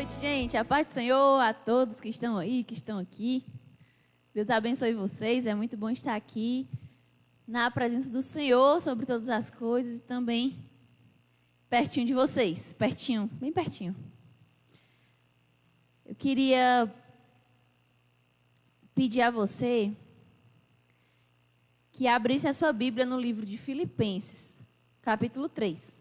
noite, gente. A paz do Senhor a todos que estão aí, que estão aqui. Deus abençoe vocês. É muito bom estar aqui na presença do Senhor sobre todas as coisas e também pertinho de vocês. Pertinho, bem pertinho. Eu queria pedir a você que abrisse a sua Bíblia no livro de Filipenses, capítulo 3.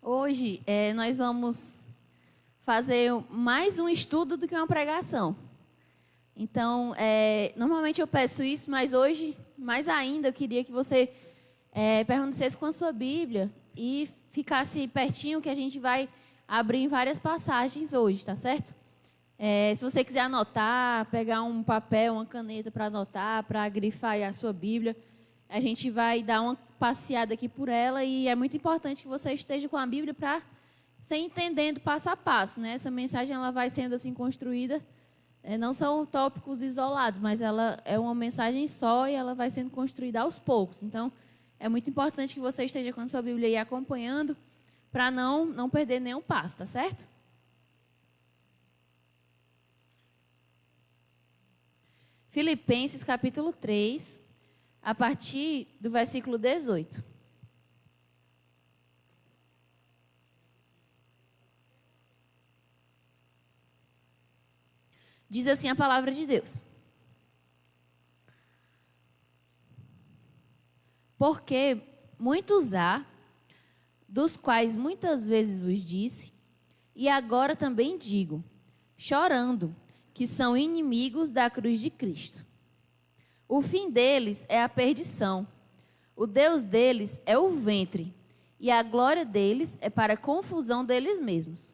Hoje, nós vamos fazer mais um estudo do que uma pregação. Então, normalmente eu peço isso, mas hoje, mais ainda, eu queria que você permanecesse com a sua Bíblia e ficasse pertinho, que a gente vai abrir em várias passagens hoje, tá certo? Se você quiser anotar, pegar um papel, uma caneta para anotar, para grifar aí a sua Bíblia, a gente vai dar uma passeada aqui por ela e é muito importante que você esteja com a Bíblia para você entendendo passo a passo, né? Essa mensagem ela vai sendo assim construída, não são tópicos isolados, mas ela é uma mensagem só e ela vai sendo construída aos poucos. Então, é muito importante que você esteja com a sua Bíblia aí acompanhando para não perder nenhum passo, tá certo? Filipenses capítulo 3, a partir do versículo 18. Diz assim a palavra de Deus. Porque muitos há, dos quais muitas vezes vos disse, e agora também digo, chorando, que são inimigos da cruz de Cristo. O fim deles é a perdição. O Deus deles é o ventre, e a glória deles é para a confusão deles mesmos,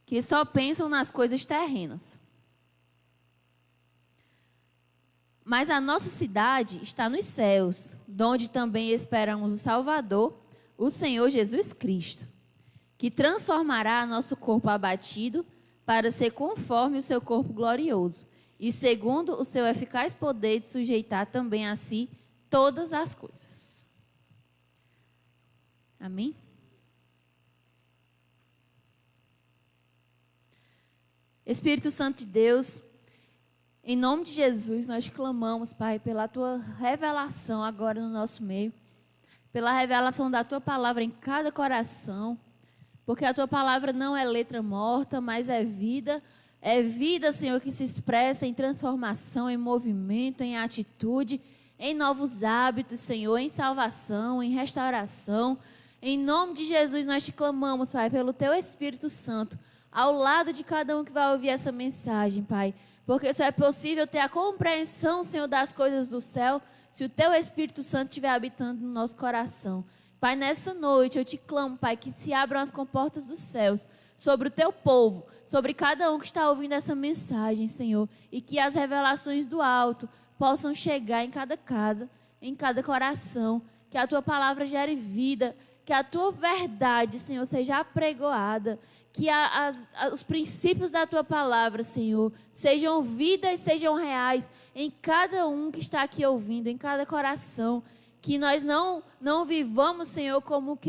que só pensam nas coisas terrenas. Mas a nossa cidade está nos céus, donde também esperamos o Salvador, o Senhor Jesus Cristo, que transformará nosso corpo abatido para ser conforme o seu corpo glorioso, e segundo o seu eficaz poder de sujeitar também a si todas as coisas. Amém? Espírito Santo de Deus, em nome de Jesus, nós clamamos, Pai, pela Tua revelação agora no nosso meio, pela revelação da Tua palavra em cada coração, porque a Tua palavra não é letra morta, mas é vida. É vida, Senhor, que se expressa em transformação, em movimento, em atitude, em novos hábitos, Senhor, em salvação, em restauração. Em nome de Jesus, nós te clamamos, Pai, pelo Teu Espírito Santo, ao lado de cada um que vai ouvir essa mensagem, Pai. Porque só é possível ter a compreensão, Senhor, das coisas do céu, se o Teu Espírito Santo estiver habitando no nosso coração. Pai, nessa noite eu te clamo, Pai, que se abram as comportas dos céus sobre o Teu povo, sobre cada um que está ouvindo essa mensagem, Senhor, e que as revelações do alto possam chegar em cada casa, em cada coração, que a Tua palavra gere vida, que a Tua verdade, Senhor, seja apregoada, que os princípios da Tua palavra, Senhor, sejam vida e sejam reais em cada um que está aqui ouvindo, em cada coração, que nós não vivamos, Senhor, como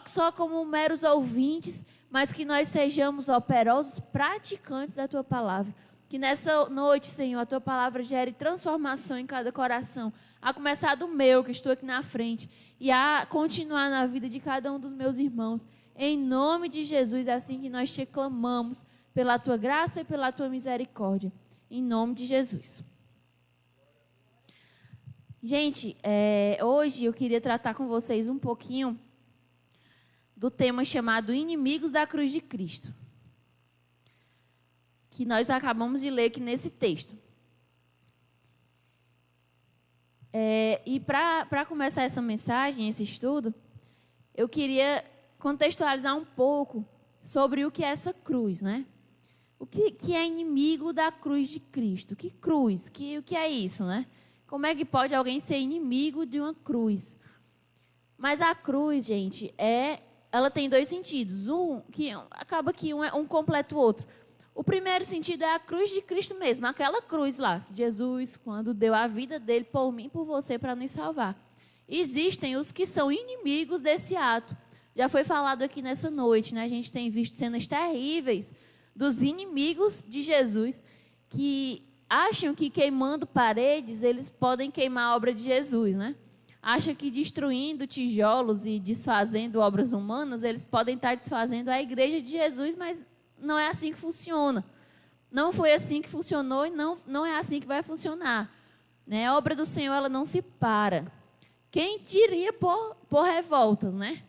só como meros ouvintes, mas que nós sejamos operosos praticantes da Tua palavra. Que nessa noite, Senhor, a Tua palavra gere transformação em cada coração, a começar do meu, que estou aqui na frente, e a continuar na vida de cada um dos meus irmãos. Em nome de Jesus, é assim que nós te clamamos, pela Tua graça e pela Tua misericórdia. Em nome de Jesus. Gente, hoje eu queria tratar com vocês um pouquinho do tema chamado Inimigos da Cruz de Cristo, que nós acabamos de ler aqui nesse texto. E para começar essa mensagem, esse estudo, eu queria contextualizar um pouco sobre o que é essa cruz, né? O que é inimigo da cruz de Cristo? Que cruz? O que é isso, né? Como é que pode alguém ser inimigo de uma cruz? Mas a cruz, gente, ela tem dois sentidos. Que acaba que um completa o outro. O primeiro sentido é a cruz de Cristo mesmo, aquela cruz lá, Jesus, quando deu a vida dele por mim e por você para nos salvar. Existem os que são inimigos desse ato. Já foi falado aqui nessa noite, né? A gente tem visto cenas terríveis dos inimigos de Jesus que acham que queimando paredes eles podem queimar a obra de Jesus, né? Acham que destruindo tijolos e desfazendo obras humanas, eles podem estar desfazendo a igreja de Jesus, mas não é assim que funciona. Não foi assim que funcionou e não é assim que vai funcionar. Né? A obra do Senhor ela não se para. Quem diria por revoltas, né?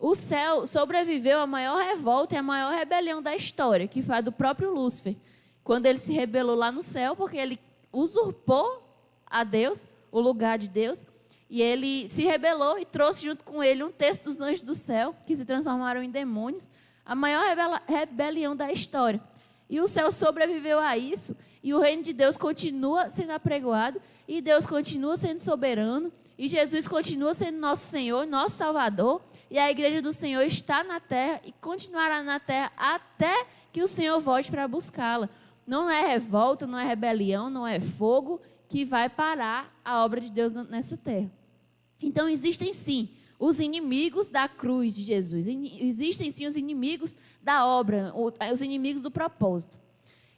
O céu sobreviveu à maior revolta e à maior rebelião da história, que foi a do próprio Lúcifer, quando ele se rebelou lá no céu, porque ele usurpou a Deus, o lugar de Deus, e ele se rebelou e trouxe junto com ele um terço dos anjos do céu, que se transformaram em demônios, a maior rebelião da história. E o céu sobreviveu a isso, e o reino de Deus continua sendo apregoado, e Deus continua sendo soberano, e Jesus continua sendo nosso Senhor, nosso Salvador, e a igreja do Senhor está na terra e continuará na terra até que o Senhor volte para buscá-la. Não é revolta, não é rebelião, não é fogo que vai parar a obra de Deus nessa terra. Então, existem sim os inimigos da cruz de Jesus. Existem sim os inimigos da obra, os inimigos do propósito.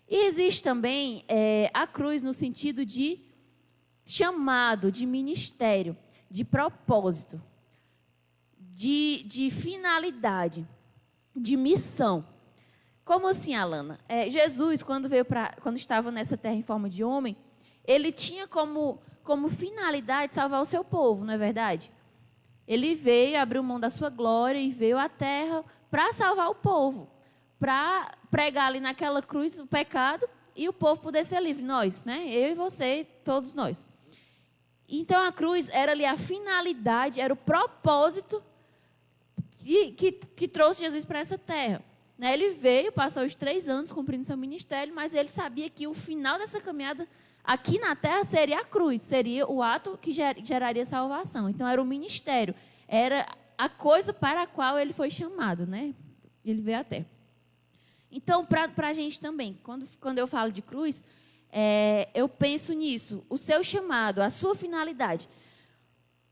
E existe também a cruz no sentido de chamado, de ministério, de propósito, de finalidade, de missão. Como assim, Alana? Jesus, quando estava nessa terra em forma de homem, ele tinha como finalidade salvar o seu povo, não é verdade? Ele veio, abriu mão da sua glória e veio à terra para salvar o povo, para pregar ali naquela cruz o pecado e o povo poder ser livre. Nós, né? Eu e você, todos nós. Então a cruz era ali a finalidade, era o propósito que trouxe Jesus para essa terra. Né? Ele veio, passou os 3 anos cumprindo seu ministério, mas ele sabia que o final dessa caminhada aqui na terra seria a cruz, seria o ato que geraria salvação. Então era o ministério, era a coisa para a qual ele foi chamado, né? Ele veio à terra. Então, para a gente também, quando eu falo de cruz, eu penso nisso, o seu chamado, a sua finalidade.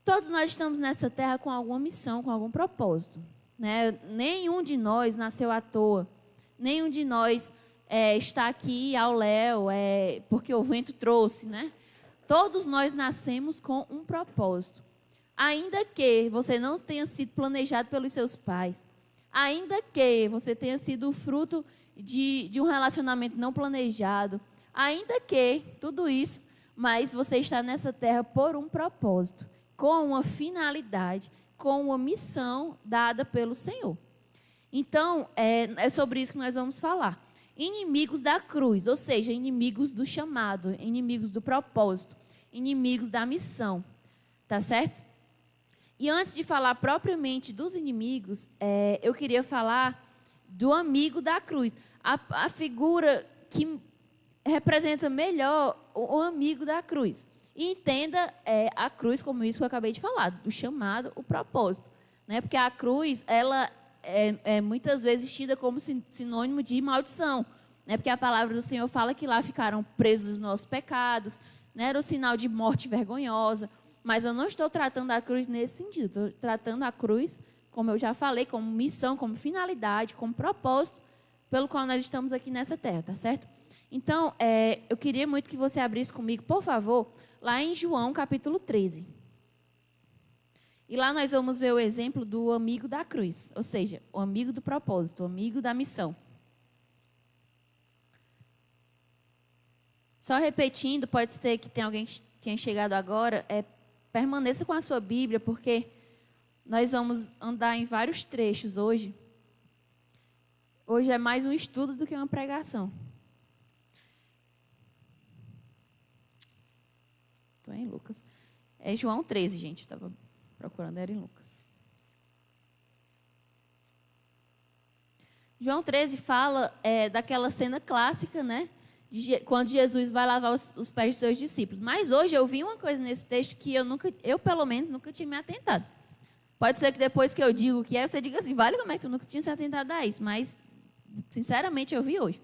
Todos nós estamos nessa terra com alguma missão, com algum propósito. Né? Nenhum de nós nasceu à toa. Nenhum de nós está aqui ao léu, porque o vento trouxe. Né? Todos nós nascemos com um propósito. Ainda que você não tenha sido planejado pelos seus pais, ainda que você tenha sido fruto de um relacionamento não planejado, ainda que tudo isso, mas você está nessa terra por um propósito, com uma finalidade, com uma missão dada pelo Senhor. Então, é sobre isso que nós vamos falar. Inimigos da cruz, ou seja, inimigos do chamado, inimigos do propósito, inimigos da missão. Tá certo? E antes de falar propriamente dos inimigos, eu queria falar do amigo da cruz. A figura que representa melhor o amigo da cruz. E entenda a cruz como isso que eu acabei de falar, o chamado, o propósito. Né? Porque a cruz, ela é muitas vezes tida como sinônimo de maldição. Né? Porque a palavra do Senhor fala que lá ficaram presos os nossos pecados, né? Era o sinal de morte vergonhosa. Mas eu não estou tratando a cruz nesse sentido. Estou tratando a cruz, como eu já falei, como missão, como finalidade, como propósito, pelo qual nós estamos aqui nessa terra, tá certo? Então, eu queria muito que você abrisse comigo, por favor, lá em João, capítulo 13. E lá nós vamos ver o exemplo do amigo da cruz, ou seja, o amigo do propósito, o amigo da missão. Só repetindo, pode ser que tenha alguém que tenha chegado agora, permaneça com a sua Bíblia, porque nós vamos andar em vários trechos hoje. Hoje é mais um estudo do que uma pregação. Estou em Lucas. É João 13, gente. Estava procurando, era em Lucas. João 13 fala daquela cena clássica, né? Quando Jesus vai lavar os pés dos seus discípulos. Mas hoje eu vi uma coisa nesse texto que eu pelo menos nunca tinha me atentado. Pode ser que depois que eu digo o que você diga assim, vale, como é que tu nunca tinha se atentado a isso? Mas sinceramente, eu vi hoje.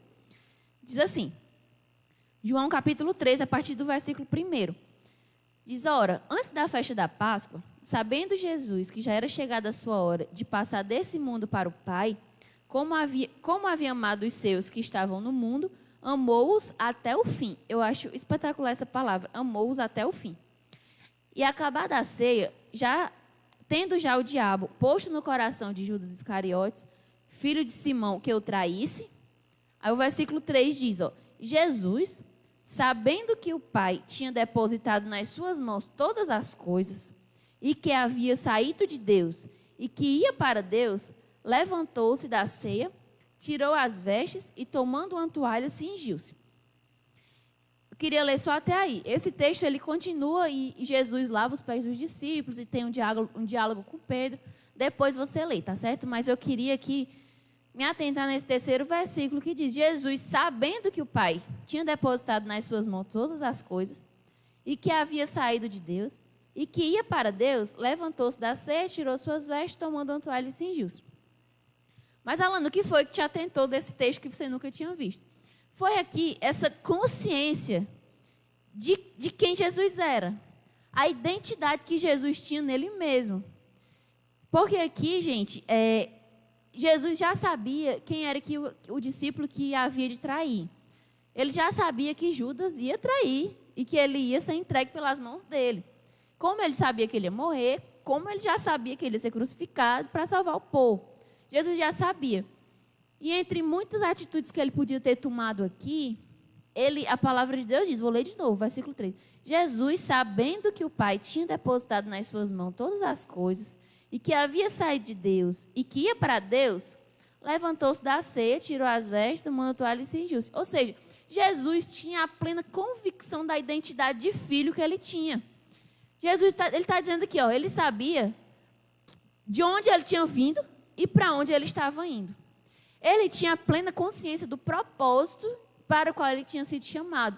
Diz assim, João capítulo 3, a partir do versículo 1. Diz, ora, antes da festa da Páscoa, sabendo Jesus que já era chegada a sua hora de passar desse mundo para o Pai, como havia amado os seus que estavam no mundo, amou-os até o fim. Eu acho espetacular essa palavra, amou-os até o fim. E acabada a ceia, tendo já o diabo posto no coração de Judas Iscariotes, filho de Simão, que o traísse, aí o versículo 3 diz, Jesus, sabendo que o Pai tinha depositado nas suas mãos todas as coisas, e que havia saído de Deus, e que ia para Deus, levantou-se da ceia, tirou as vestes e, tomando uma toalha, cingiu-se. Eu queria ler só até aí. Esse texto, ele continua e Jesus lava os pés dos discípulos e tem um diálogo com Pedro. Depois você lê, tá certo? Mas eu queria aqui me atentar nesse terceiro versículo que diz, Jesus, sabendo que o Pai tinha depositado nas suas mãos todas as coisas e que havia saído de Deus e que ia para Deus, levantou-se da ceia, tirou suas vestes, tomando uma toalha e cingiu-se. Mas, Alana, o que foi que te atentou desse texto que você nunca tinha visto? Foi aqui essa consciência de quem Jesus era. A identidade que Jesus tinha nele mesmo. Porque aqui, gente, Jesus já sabia quem era o discípulo que havia de trair. Ele já sabia que Judas ia trair e que ele ia ser entregue pelas mãos dele. Como ele sabia que ele ia morrer, como ele já sabia que ele ia ser crucificado para salvar o povo. Jesus já sabia. E entre muitas atitudes que ele podia ter tomado aqui, a palavra de Deus diz, vou ler de novo, versículo 3. Jesus, sabendo que o Pai tinha depositado nas suas mãos todas as coisas, e que havia saído de Deus, e que ia para Deus, levantou-se da ceia, tirou as vestes, tomou a toalha e cingiu-se. Ou seja, Jesus tinha a plena convicção da identidade de filho que ele tinha. Jesus ele está dizendo aqui, ele sabia de onde ele tinha vindo e para onde ele estava indo. Ele tinha a plena consciência do propósito para o qual ele tinha sido chamado.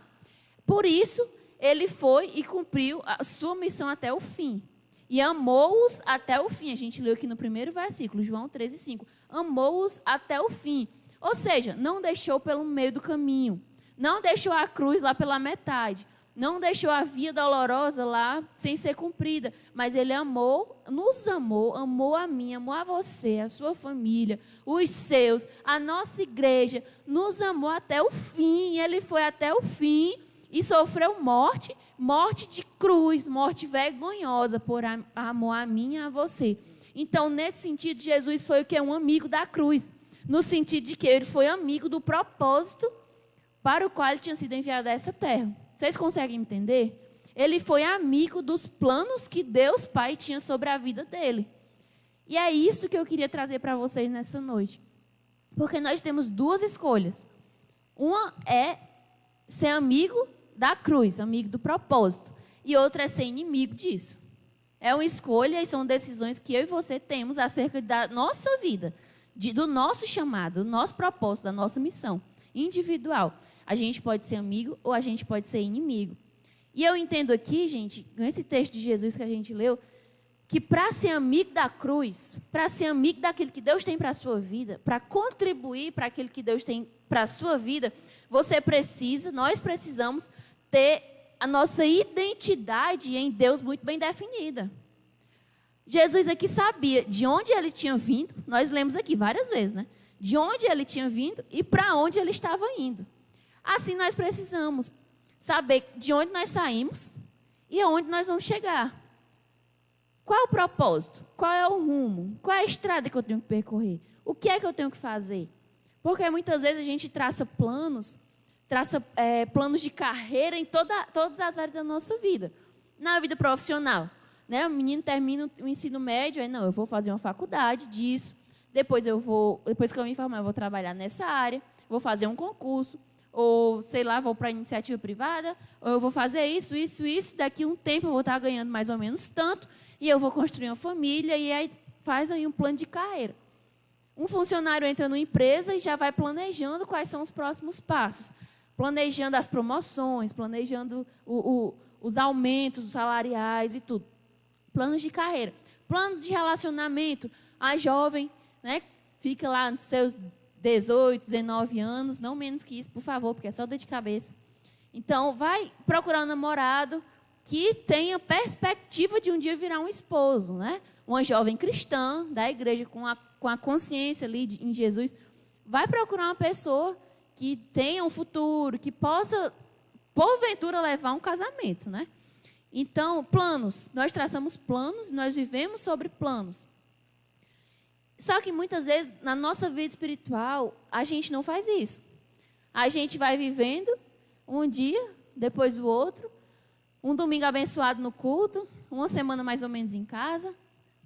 Por isso, ele foi e cumpriu a sua missão até o fim. E amou-os até o fim. A gente leu aqui no primeiro versículo, João 13:5. Amou-os até o fim. Ou seja, não deixou pelo meio do caminho. Não deixou a cruz lá pela metade. Não deixou a via dolorosa lá sem ser cumprida. Mas ele nos amou a mim, amou a você, a sua família, os seus, a nossa igreja. Nos amou até o fim. E ele foi até o fim e sofreu morte de cruz, morte vergonhosa por amor a mim e a você. Então, nesse sentido, Jesus foi o que? Um amigo da cruz. No sentido de que ele foi amigo do propósito para o qual ele tinha sido enviado a essa terra. Vocês conseguem entender? Ele foi amigo dos planos que Deus Pai tinha sobre a vida dele. E é isso que eu queria trazer para vocês nessa noite. Porque nós temos duas escolhas. Uma é ser amigo da cruz, amigo do propósito. E outra é ser inimigo disso. É uma escolha e são decisões que eu e você temos acerca da nossa vida, do nosso chamado, do nosso propósito, da nossa missão individual. A gente pode ser amigo ou a gente pode ser inimigo. E eu entendo aqui, gente, nesse texto de Jesus que a gente leu, que para ser amigo da cruz, para ser amigo daquilo que Deus tem para a sua vida, para contribuir para aquilo que Deus tem para a sua vida, nós precisamos ter a nossa identidade em Deus muito bem definida. Jesus aqui sabia de onde ele tinha vindo, nós lemos aqui várias vezes, né? De onde ele tinha vindo e para onde ele estava indo. Assim nós precisamos saber de onde nós saímos e aonde nós vamos chegar. Qual é o propósito? Qual é o rumo? Qual é a estrada que eu tenho que percorrer? O que é que eu tenho que fazer? Porque muitas vezes a gente traça planos de carreira em todas as áreas da nossa vida. Na vida profissional, né? O menino termina o ensino médio, aí não, eu vou fazer uma faculdade disso, depois que eu me formar, eu vou trabalhar nessa área, vou fazer um concurso, ou, sei lá, vou para a iniciativa privada, ou eu vou fazer isso, daqui a um tempo eu vou estar ganhando mais ou menos tanto, e eu vou construir uma família, e aí faz aí um plano de carreira. Um funcionário entra numa empresa e já vai planejando quais são os próximos passos, planejando as promoções, planejando os aumentos salariais e tudo. Planos de carreira. Planos de relacionamento. A jovem, né, fica lá nos seus 18, 19 anos, não menos que isso, por favor, porque é só dor de cabeça. Então, vai procurar um namorado que tenha perspectiva de um dia virar um esposo, né? Uma jovem cristã da igreja com a consciência ali em Jesus. Vai procurar uma pessoa que tenha um futuro, que possa, porventura, levar um casamento, né? Então, planos. Nós traçamos planos, nós vivemos sobre planos. Só que muitas vezes, na nossa vida espiritual, a gente não faz isso. A gente vai vivendo um dia, depois o outro, um domingo abençoado no culto, uma semana mais ou menos em casa,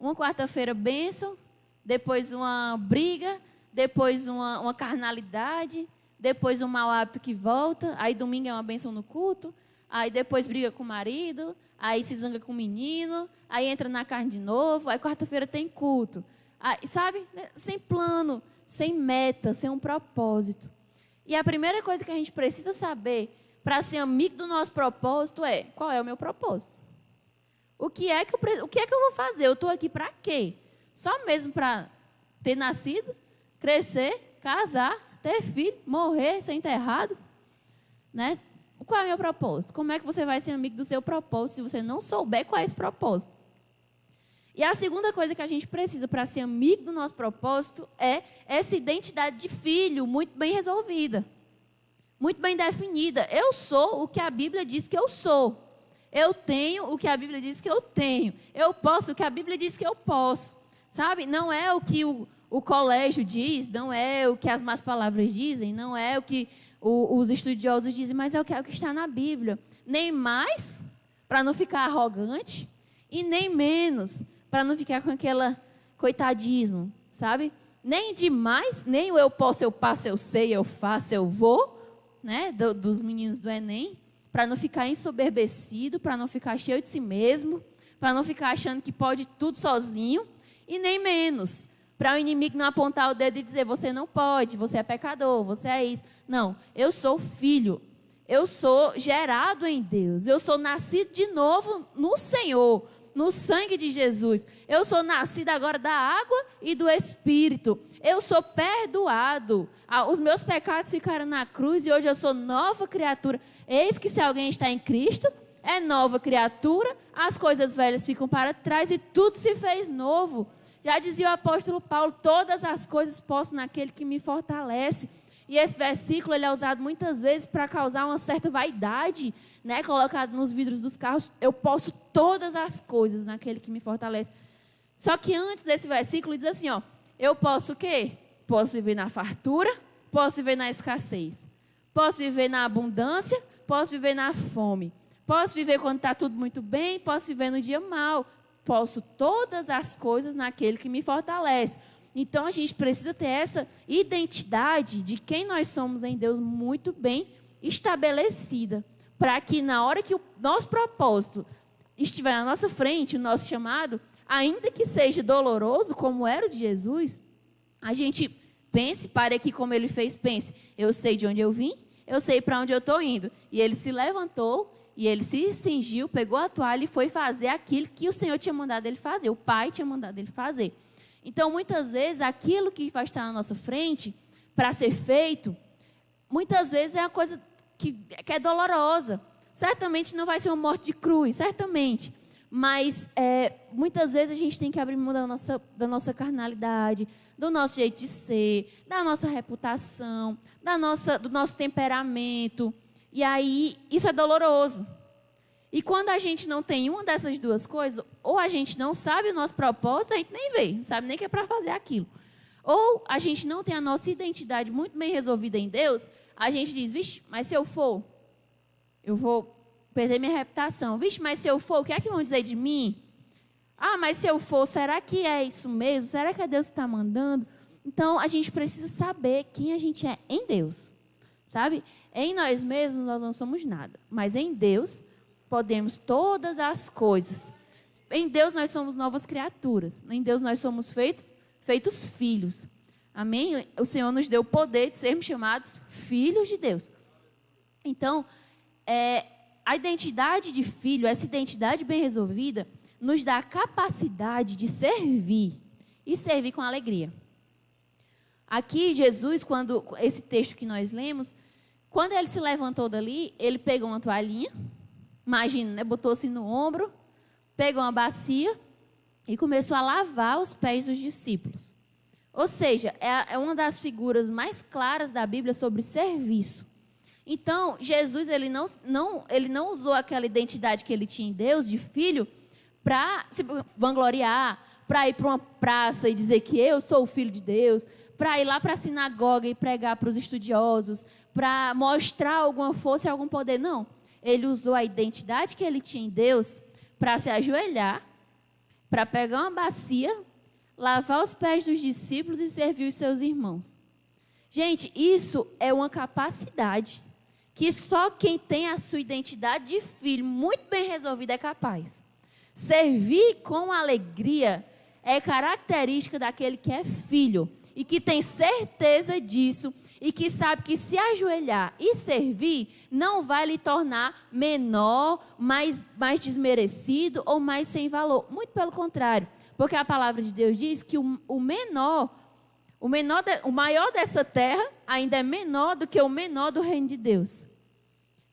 uma quarta-feira bênção, depois uma briga, depois uma carnalidade, depois um mau hábito que volta, aí domingo é uma bênção no culto, aí depois briga com o marido, aí se zanga com o menino, aí entra na carne de novo, aí quarta-feira tem culto. Aí, sabe? Sem plano, sem meta, sem um propósito. E a primeira coisa que a gente precisa saber para ser amigo do nosso propósito é: qual é o meu propósito? O que é que eu vou fazer? Eu estou aqui para quê? Só mesmo para ter nascido, crescer, casar, ter filho, morrer, ser enterrado? Né? Qual é o meu propósito? Como é que você vai ser amigo do seu propósito se você não souber qual é esse propósito? E a segunda coisa que a gente precisa para ser amigo do nosso propósito é essa identidade de filho muito bem resolvida, muito bem definida. Eu sou o que a Bíblia diz que eu sou. Eu tenho o que a Bíblia diz que eu tenho. Eu posso o que a Bíblia diz que eu posso. Sabe? Não é o que o colégio diz, não é o que as más palavras dizem, não é o que os estudiosos dizem, mas é o que está na Bíblia. Nem mais, para não ficar arrogante, e nem menos, para não ficar com aquele coitadismo, sabe? Nem demais, nem o eu posso, eu passo, eu sei, eu faço, eu vou, né? Dos meninos do Enem, para não ficar ensoberbecido, para não ficar cheio de si mesmo, para não ficar achando que pode tudo sozinho, e nem menos, para o inimigo não apontar o dedo e dizer: você não pode, você é pecador, você é isso. Não, eu sou filho, eu sou gerado em Deus, eu sou nascido de novo no Senhor, no sangue de Jesus. Eu sou nascido agora da água e do Espírito. Eu sou perdoado. Os meus pecados ficaram na cruz e hoje eu sou nova criatura. Eis que se alguém está em Cristo, é nova criatura, as coisas velhas ficam para trás e tudo se fez novo. Já dizia o apóstolo Paulo: todas as coisas posso naquele que me fortalece. E esse versículo ele é usado muitas vezes para causar uma certa vaidade, né, colocado nos vidros dos carros. Eu posso todas as coisas naquele que me fortalece. Só que antes desse versículo diz assim, ó: eu posso o quê? Posso viver na fartura, posso viver na escassez, posso viver na abundância, posso viver na fome, posso viver quando está tudo muito bem, posso viver no dia mal, posso todas as coisas naquele que me fortalece. Então a gente precisa ter essa identidade de quem nós somos em Deus muito bem estabelecida, para que na hora que o nosso propósito estiver na nossa frente, o nosso chamado, ainda que seja doloroso, como era o de Jesus, a gente pense, pare aqui como ele fez, pense: eu sei de onde eu vim, eu sei para onde eu estou indo. E ele se levantou, e ele se cingiu, pegou a toalha e foi fazer aquilo que o Senhor tinha mandado ele fazer, o Pai tinha mandado ele fazer. Então, muitas vezes, aquilo que vai estar na nossa frente, para ser feito, muitas vezes é uma coisa que é dolorosa. Certamente não vai ser uma morte de cruz, certamente. Mas muitas vezes a gente tem que abrir mão da nossa carnalidade, do nosso jeito de ser, da nossa reputação, do nosso temperamento. E aí, isso é doloroso. E quando a gente não tem uma dessas duas coisas, ou a gente não sabe o nosso propósito, a gente nem vê, não sabe nem que é para fazer aquilo. Ou a gente não tem a nossa identidade muito bem resolvida em Deus, a gente diz: vixe, mas se eu for, eu vou perder minha reputação. Vixe, mas se eu for, o que é que vão dizer de mim? Ah, mas se eu for, será que é isso mesmo? Será que é Deus que está mandando? Então, a gente precisa saber quem a gente é em Deus, sabe? Em nós mesmos, nós não somos nada, mas em Deus podemos todas as coisas. Em Deus nós somos novas criaturas. Em Deus nós somos feitos filhos. Amém? O Senhor nos deu o poder de sermos chamados filhos de Deus. Então, a identidade de filho, essa identidade bem resolvida, nos dá a capacidade de servir. E servir com alegria. Aqui, Jesus, quando esse texto que nós lemos, quando ele se levantou dali, ele pegou uma toalhinha, imagina, né? Botou assim no ombro, pegou uma bacia e começou a lavar os pés dos discípulos. Ou seja, é uma das figuras mais claras da Bíblia sobre serviço. Então, Jesus ele não usou aquela identidade que ele tinha em Deus, de filho, para se vangloriar, para ir para uma praça e dizer que eu sou o filho de Deus, para ir lá para a sinagoga e pregar para os estudiosos, para mostrar alguma força e algum poder. Não. Ele usou a identidade que ele tinha em Deus para se ajoelhar, para pegar uma bacia, lavar os pés dos discípulos e servir os seus irmãos. Gente, isso é uma capacidade que só quem tem a sua identidade de filho muito bem resolvida é capaz. Servir com alegria é característica daquele que é filho e que tem certeza disso e que sabe que se ajoelhar e servir não vai lhe tornar menor, mais desmerecido ou mais sem valor. Muito pelo contrário, porque a palavra de Deus diz que o maior dessa terra ainda é menor do que o menor do reino de Deus.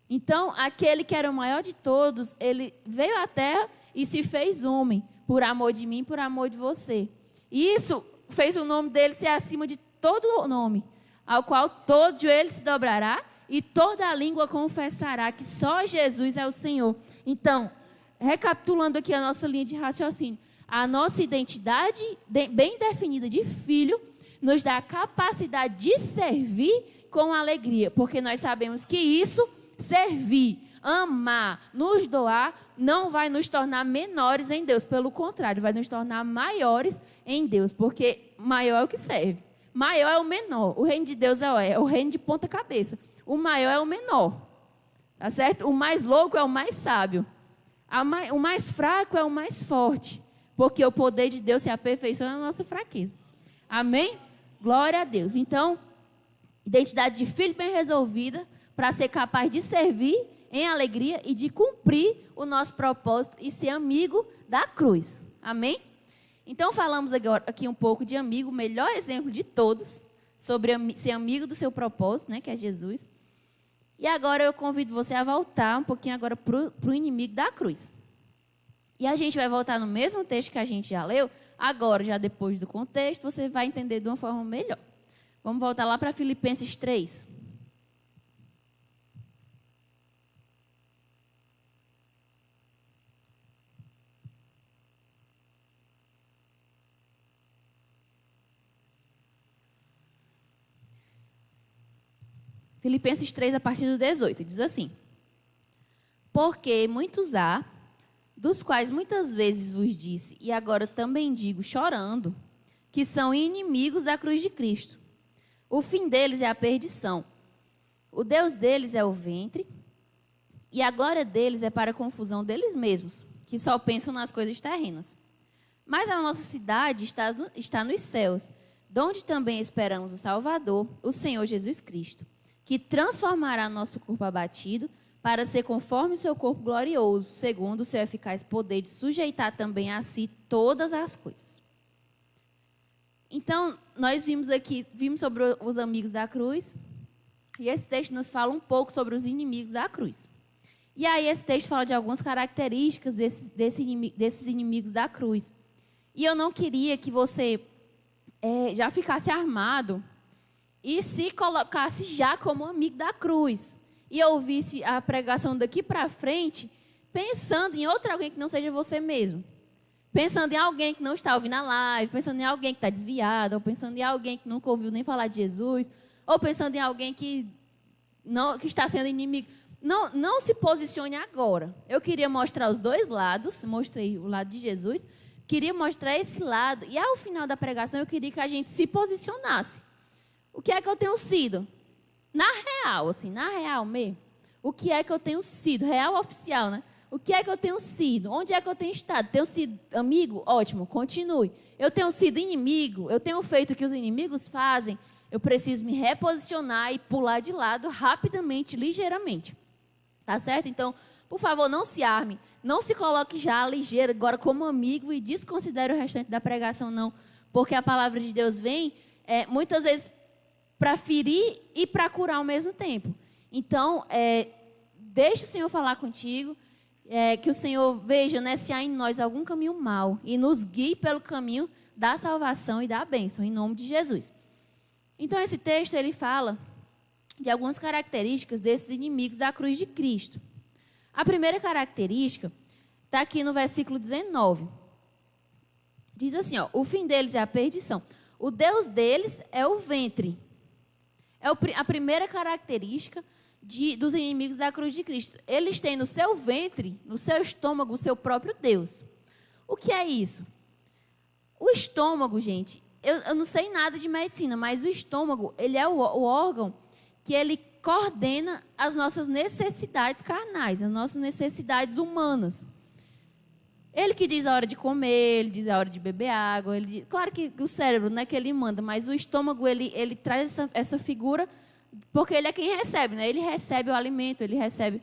Então, aquele que era o maior de todos, ele veio à terra e se fez homem, por amor de mim, por amor de você. E isso fez o nome dele ser acima de todo nome, ao qual todo joelho se dobrará e toda língua confessará que só Jesus é o Senhor. Então, recapitulando aqui a nossa linha de raciocínio, a nossa identidade bem definida de filho nos dá a capacidade de servir com alegria, porque nós sabemos que isso, servir, amar, nos doar, não vai nos tornar menores em Deus. Pelo contrário, vai nos tornar maiores em Deus, porque maior é o que serve. Maior é o menor. O reino de Deus é o reino de ponta cabeça. O maior é o menor. Tá certo? O mais louco é o mais sábio. O mais fraco é o mais forte. Porque o poder de Deus se aperfeiçoa na nossa fraqueza. Amém? Glória a Deus. Então, identidade de filho bem resolvida para ser capaz de servir em alegria e de cumprir o nosso propósito e ser amigo da cruz. Amém? Então, falamos agora aqui um pouco de amigo, o melhor exemplo de todos, sobre ser amigo do seu propósito, né, que é Jesus. E agora eu convido você a voltar um pouquinho agora para o inimigo da cruz. E a gente vai voltar no mesmo texto que a gente já leu, agora, já depois do contexto, você vai entender de uma forma melhor. Vamos voltar lá para Filipenses 3. Filipenses 3, a partir do 18, diz assim: porque muitos há, dos quais muitas vezes vos disse, e agora também digo, chorando, que são inimigos da cruz de Cristo. O fim deles é a perdição. O Deus deles é o ventre, e a glória deles é para a confusão deles mesmos, que só pensam nas coisas terrenas. Mas a nossa cidade está nos céus, de onde também esperamos o Salvador, o Senhor Jesus Cristo, que transformará nosso corpo abatido para ser conforme o seu corpo glorioso, segundo o seu eficaz poder de sujeitar também a si todas as coisas. Então, nós vimos sobre os amigos da cruz, e esse texto nos fala um pouco sobre os inimigos da cruz. E aí esse texto fala de algumas características desses inimigos da cruz. E eu não queria que você já ficasse armado e se colocasse já como amigo da cruz. E ouvisse a pregação daqui para frente, pensando em outro alguém que não seja você mesmo. Pensando em alguém que não está ouvindo a live, pensando em alguém que está desviado, ou pensando em alguém que nunca ouviu nem falar de Jesus, ou pensando em alguém que está sendo inimigo. Não se posicione agora. Eu queria mostrar os dois lados, mostrei o lado de Jesus, queria mostrar esse lado, e ao final da pregação eu queria que a gente se posicionasse. O que é que eu tenho sido? Na real mesmo. O que é que eu tenho sido? Real oficial, né? O que é que eu tenho sido? Onde é que eu tenho estado? Tenho sido amigo? Ótimo, continue. Eu tenho sido inimigo? Eu tenho feito o que os inimigos fazem? Eu preciso me reposicionar e pular de lado rapidamente, ligeiramente. Tá certo? Então, por favor, não se arme. Não se coloque já ligeiro agora como amigo e desconsidere o restante da pregação, não. Porque a palavra de Deus vem muitas vezes para ferir e para curar ao mesmo tempo. Então, deixa o Senhor falar contigo, que o Senhor veja, né, se há em nós algum caminho mau e nos guie pelo caminho da salvação e da bênção, em nome de Jesus. Então, esse texto, ele fala de algumas características desses inimigos da cruz de Cristo. A primeira característica está aqui no versículo 19. Diz assim, ó, o fim deles é a perdição. O Deus deles é o ventre. É a primeira característica dos inimigos da cruz de Cristo. Eles têm no seu ventre, no seu estômago, o seu próprio Deus. O que é isso? O estômago, gente, eu não sei nada de medicina, mas o estômago, ele é o órgão que ele coordena as nossas necessidades carnais, as nossas necessidades humanas. Ele que diz a hora de comer, ele diz a hora de beber água. Claro que o cérebro, né, que ele manda, mas o estômago, ele traz essa figura, porque ele é quem recebe, né? Ele recebe o alimento, ele recebe.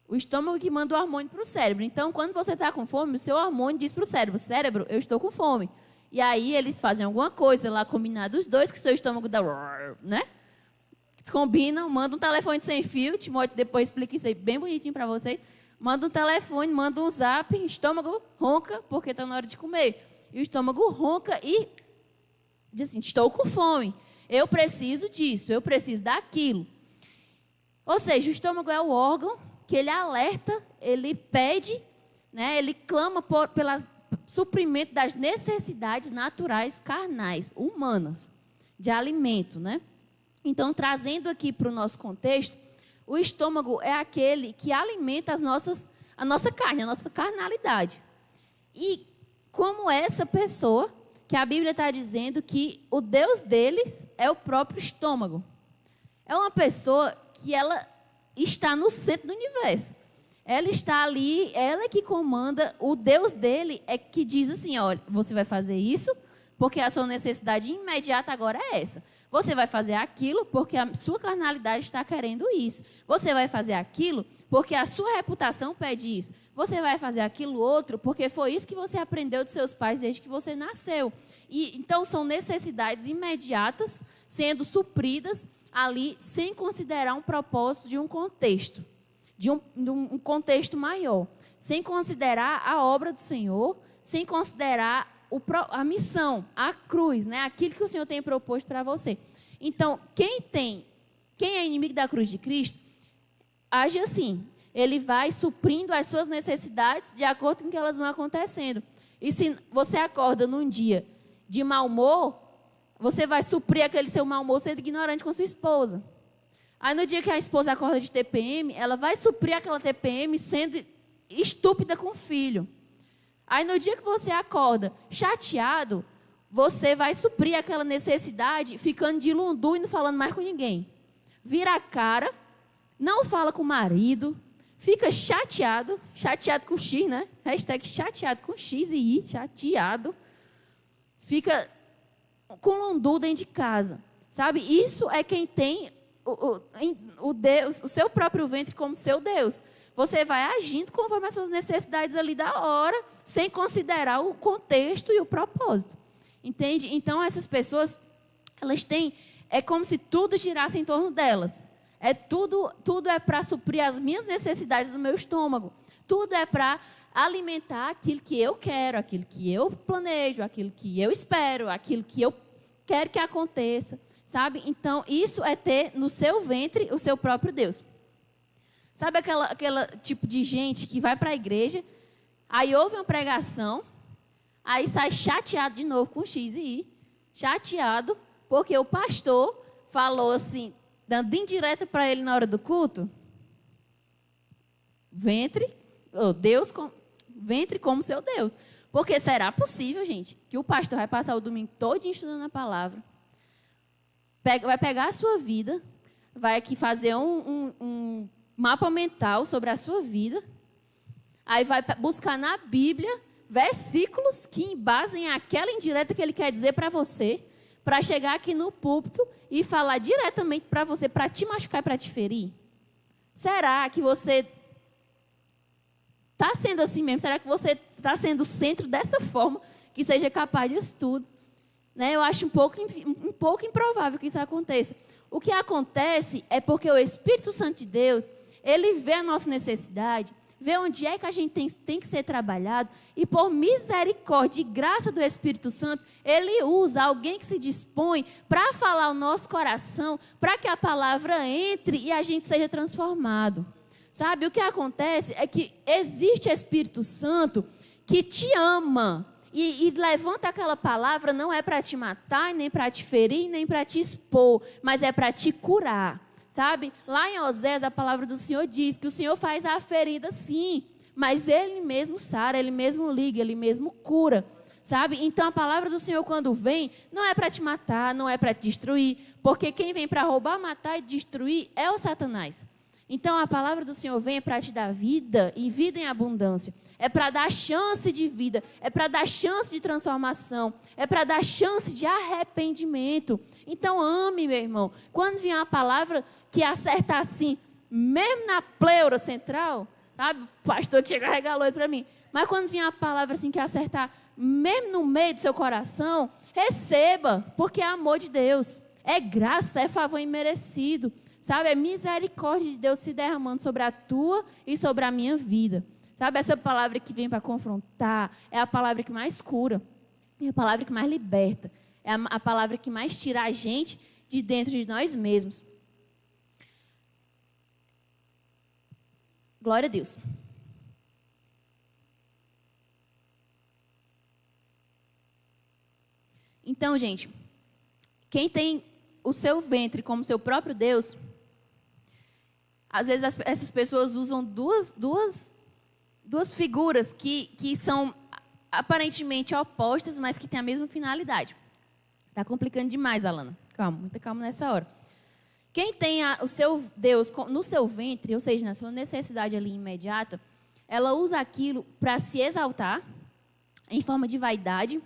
O estômago que manda o hormônio para o cérebro. Então, quando você está com fome, o seu hormônio diz para o cérebro: cérebro, eu estou com fome. E aí eles fazem alguma coisa lá, combinado os dois, que o seu estômago dá, né? Combinam, manda um telefone sem fio. Timóteo depois explica isso aí bem bonitinho para vocês. Manda um telefone, manda um zap, estômago ronca, porque está na hora de comer. E o estômago ronca e diz assim: estou com fome, eu preciso disso, eu preciso daquilo. Ou seja, o estômago é o órgão que ele alerta, ele pede, né, ele clama pelo suprimento das necessidades naturais, carnais, humanas, de alimento, né? Então, trazendo aqui para o nosso contexto, o estômago é aquele que alimenta a nossa carne, a nossa carnalidade. E como essa pessoa, que a Bíblia está dizendo que o Deus deles é o próprio estômago. É uma pessoa que ela está no centro do universo. Ela está ali, ela é que comanda. O Deus dele é que diz assim: olha, você vai fazer isso porque a sua necessidade imediata agora é essa. Você vai fazer aquilo porque a sua carnalidade está querendo isso. Você vai fazer aquilo porque a sua reputação pede isso. Você vai fazer aquilo outro porque foi isso que você aprendeu dos seus pais desde que você nasceu. E então são necessidades imediatas sendo supridas ali, sem considerar um propósito de um contexto, de um contexto maior, sem considerar a obra do Senhor, sem considerar a missão, a cruz, né? Aquilo que o Senhor tem proposto para você. Então, quem é inimigo da cruz de Cristo, age assim. Ele vai suprindo as suas necessidades de acordo com que elas vão acontecendo. E se você acorda num dia de mau humor, você vai suprir aquele seu mau humor sendo ignorante com sua esposa. Aí no dia que a esposa acorda de TPM, ela vai suprir aquela TPM sendo estúpida com o filho. Aí no dia que você acorda chateado, você vai suprir aquela necessidade ficando de lundu e não falando mais com ninguém. Vira a cara, não fala com o marido, fica chateado com X, né? Hashtag chateado com X e I, chateado. Fica com lundu dentro de casa, sabe? Isso é quem tem o Deus, o seu próprio ventre como seu Deus. Você vai agindo conforme as suas necessidades ali da hora, sem considerar o contexto e o propósito. Entende? Então, essas pessoas, elas têm, é como se tudo girasse em torno delas. Tudo é para suprir as minhas necessidades do meu estômago. Tudo é para alimentar aquilo que eu quero, aquilo que eu planejo, aquilo que eu espero, aquilo que eu quero que aconteça, sabe? Então, isso é ter no seu ventre o seu próprio Deus. Sabe aquela tipo de gente que vai para a igreja, aí ouve uma pregação, aí sai chateado de novo com X e Y, chateado porque o pastor falou assim, dando indireta para ele na hora do culto, ventre como seu Deus. Porque será possível, gente, que o pastor vai passar o domingo todo estudando a palavra, vai pegar a sua vida, vai aqui fazer um mapa mental sobre a sua vida, aí vai buscar na Bíblia versículos que embasem aquela indireta que ele quer dizer para você, para chegar aqui no púlpito e falar diretamente para você, para te machucar e para te ferir? Será que você está sendo assim mesmo? Será que você está sendo o centro dessa forma que seja capaz disso tudo? né? Eu acho um pouco improvável que isso aconteça. O que acontece é porque o Espírito Santo de Deus, ele vê a nossa necessidade, vê onde é que a gente tem que ser trabalhado, e por misericórdia e graça do Espírito Santo, ele usa alguém que se dispõe para falar o nosso coração, para que a palavra entre e a gente seja transformado. Sabe, o que acontece é que existe Espírito Santo que te ama e levanta aquela palavra, não é para te matar, nem para te ferir, nem para te expor, mas é para te curar. Sabe, lá em Osés, a palavra do Senhor diz que o Senhor faz a ferida sim, mas Ele mesmo sara, Ele mesmo liga, Ele mesmo cura. Sabe, então a palavra do Senhor quando vem, não é para te matar, não é para te destruir, porque quem vem para roubar, matar e destruir é o Satanás. Então a palavra do Senhor vem para te dar vida e vida em abundância. É para dar chance de vida, é para dar chance de transformação, é para dar chance de arrependimento. Então ame, meu irmão. Quando vier uma palavra que acerta assim, mesmo na pleura central, sabe? O pastor que chegou e regalou para mim. Mas quando vier uma palavra assim que acertar mesmo no meio do seu coração, receba, porque é amor de Deus. É graça, é favor imerecido. Sabe, é misericórdia de Deus se derramando sobre a tua e sobre a minha vida. Sabe, essa palavra que vem para confrontar é a palavra que mais cura, é a palavra que mais liberta, é a palavra que mais tira a gente de dentro de nós mesmos. Glória a Deus. Então, gente, quem tem o seu ventre como seu próprio Deus, às vezes essas pessoas usam duas figuras que são aparentemente opostas, mas que têm a mesma finalidade. Está complicando demais, Alana. Calma, muita calma nessa hora. Quem tem o seu Deus no seu ventre, ou seja, na sua necessidade ali imediata, ela usa aquilo para se exaltar, em forma de vaidade,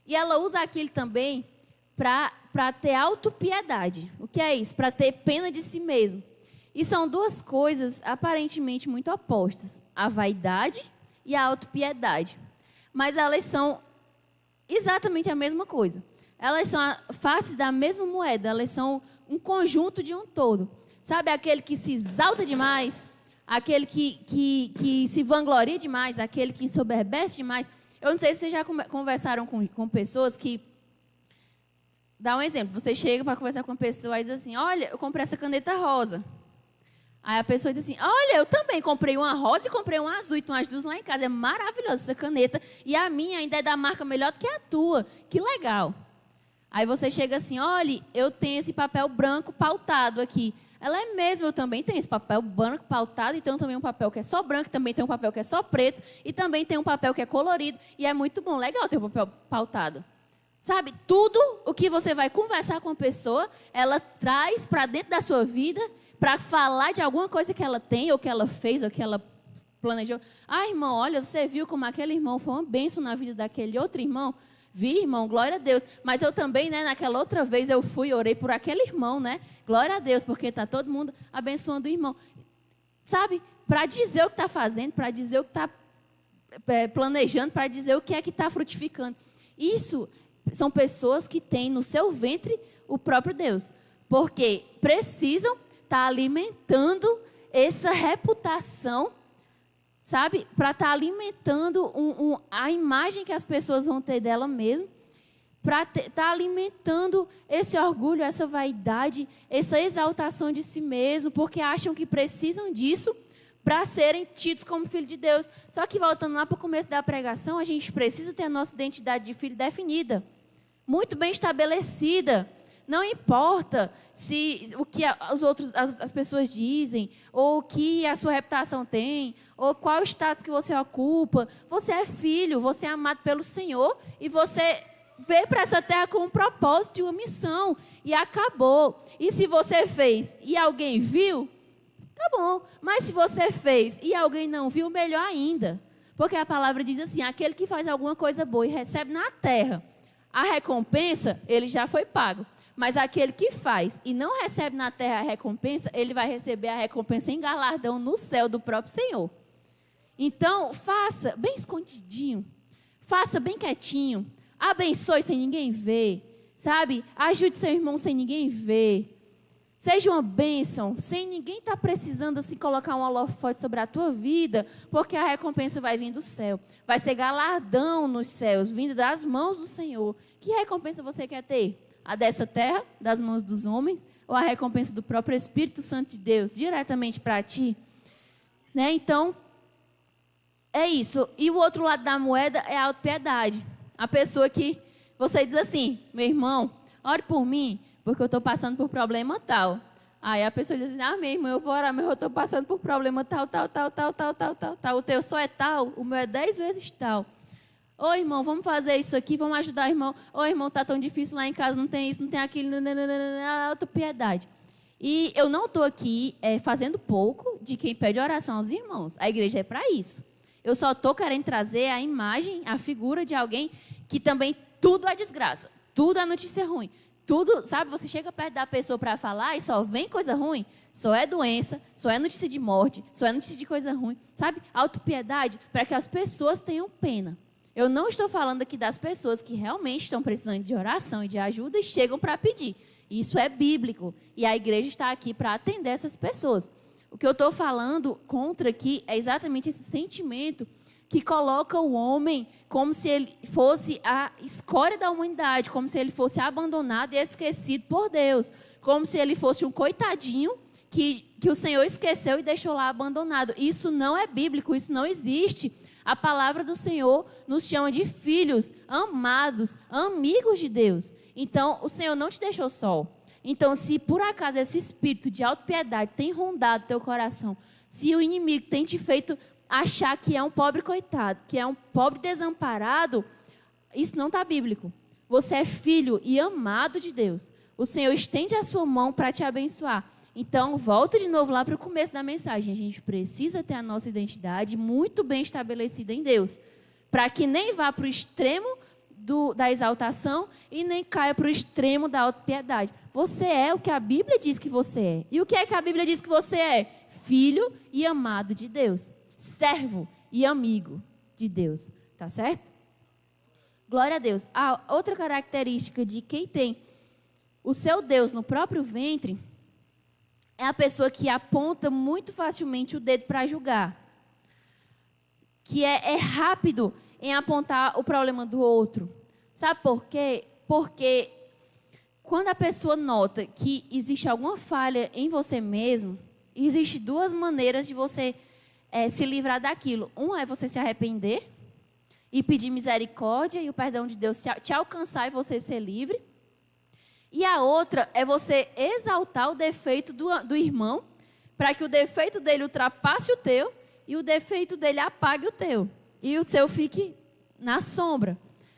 e ela usa aquilo também para ter autopiedade. O que é isso? Para ter pena de si mesmo. E são duas coisas aparentemente muito opostas, a vaidade e a autopiedade. Mas elas são exatamente a mesma coisa. Elas são faces da mesma moeda, elas são um conjunto de um todo. Sabe aquele que se exalta demais, aquele que se vangloria demais, aquele que ensoberbece demais. Eu não sei se vocês já conversaram com pessoas que... Dá um exemplo, você chega para conversar com uma pessoa e diz assim, olha, eu comprei essa caneta rosa. Aí a pessoa diz assim, olha, eu também comprei uma rosa e comprei uma azul, e tem umas duas lá em casa, é maravilhosa essa caneta, e a minha ainda é da marca melhor do que a tua, que legal. Aí você chega assim, olha, eu tenho esse papel branco pautado aqui. Ela é mesmo, eu também tenho esse papel branco pautado, e tenho também um papel que é só branco, também tem um papel que é só preto, e também tem um papel que é colorido, e é muito bom, legal ter um papel pautado. Sabe, tudo o que você vai conversar com a pessoa, ela traz para dentro da sua vida, para falar de alguma coisa que ela tem, ou que ela fez, ou que ela planejou. Ah, irmão, olha, você viu como aquele irmão foi uma bênção na vida daquele outro irmão? Vi, irmão, glória a Deus. Mas eu também, né, naquela outra vez eu fui e orei por aquele irmão, né? Glória a Deus, porque está todo mundo abençoando o irmão. Sabe, para dizer o que está fazendo, para dizer o que está planejando, para dizer o que é que está frutificando. Isso são pessoas que têm no seu ventre o próprio Deus. Porque precisam estar alimentando essa reputação, sabe? Para estar alimentando a imagem que as pessoas vão ter dela mesmo. Para estar alimentando esse orgulho, essa vaidade, essa exaltação de si mesmo. Porque acham que precisam disso para serem tidos como filho de Deus. Só que voltando lá para o começo da pregação, a gente precisa ter a nossa identidade de filho definida. Muito bem estabelecida. Não importa o que as pessoas dizem, ou o que a sua reputação tem, ou qual o status que você ocupa. Você é filho, você é amado pelo Senhor, e você veio para essa terra com um propósito e uma missão, e acabou. E se você fez e alguém viu, tá bom. Mas se você fez e alguém não viu, melhor ainda. Porque a palavra diz assim, aquele que faz alguma coisa boa e recebe na terra a recompensa, ele já foi pago. Mas aquele que faz e não recebe na terra a recompensa, ele vai receber a recompensa em galardão no céu do próprio Senhor. Então, faça bem escondidinho, faça bem quietinho, Abençoe sem ninguém ver, sabe? Ajude seu irmão sem ninguém ver. Seja uma bênção, sem ninguém estar precisando assim, colocar um holofote sobre a tua vida, porque a recompensa vai vir do céu. Vai ser galardão nos céus, vindo das mãos do Senhor. Que recompensa você quer ter? A dessa terra, das mãos dos homens, ou a recompensa do próprio Espírito Santo de Deus, diretamente para ti? Né? Então, é isso. E o outro lado da moeda é a autopiedade. A pessoa que você diz assim, meu irmão, ore por mim, porque eu estou passando por problema tal. Aí a pessoa diz assim, meu irmão, eu vou orar, mas eu estou passando por problema tal. O teu só é tal, o meu é 10 vezes tal. Ô, irmão, vamos fazer isso aqui, vamos ajudar o irmão. Ô, irmão, está tão difícil lá em casa, não tem isso, não tem aquilo. Autopiedade. E eu não estou aqui fazendo pouco de quem pede oração aos irmãos. A igreja é para isso. Eu só estou querendo trazer a imagem, a figura de alguém que também tudo é desgraça, tudo é notícia ruim. Tudo, sabe, você chega perto da pessoa para falar e só vem coisa ruim, só é doença, só é notícia de morte, só é notícia de coisa ruim, sabe? Autopiedade para que as pessoas tenham pena. Eu não estou falando aqui das pessoas que realmente estão precisando de oração e de ajuda e chegam para pedir. Isso é bíblico e a igreja está aqui para atender essas pessoas. O que eu estou falando contra aqui é exatamente esse sentimento que coloca o homem como se ele fosse a escória da humanidade, como se ele fosse abandonado e esquecido por Deus, como se ele fosse um coitadinho que o Senhor esqueceu e deixou lá abandonado. Isso não é bíblico, isso não existe. A palavra do Senhor nos chama de filhos, amados, amigos de Deus. Então, o Senhor não te deixou só. Então, se por acaso esse espírito de autopiedade tem rondado teu coração, se o inimigo tem te feito achar que é um pobre coitado, que é um pobre desamparado, isso não está bíblico. Você é filho e amado de Deus. O Senhor estende a sua mão para te abençoar. Então, volta de novo lá para o começo da mensagem. A gente precisa ter a nossa identidade muito bem estabelecida em Deus, para que nem vá para o extremo da exaltação e nem caia para o extremo da autopiedade. Você é o que a Bíblia diz que você é. E o que é que a Bíblia diz que você é? Filho e amado de Deus. Servo e amigo de Deus, tá certo? Glória a Deus. A outra característica de quem tem o seu Deus no próprio ventre é a pessoa que aponta muito facilmente o dedo para julgar, que é rápido em apontar o problema do outro. Sabe por quê? Porque quando a pessoa nota que existe alguma falha em você mesmo, existem duas maneiras de você se livrar daquilo. Um é você se arrepender e pedir misericórdia e o perdão de Deus te alcançar e você ser livre. E a outra é você exaltar o defeito do irmão para que o defeito dele ultrapasse o teu e o defeito dele apague o teu. E o seu fique na sombra,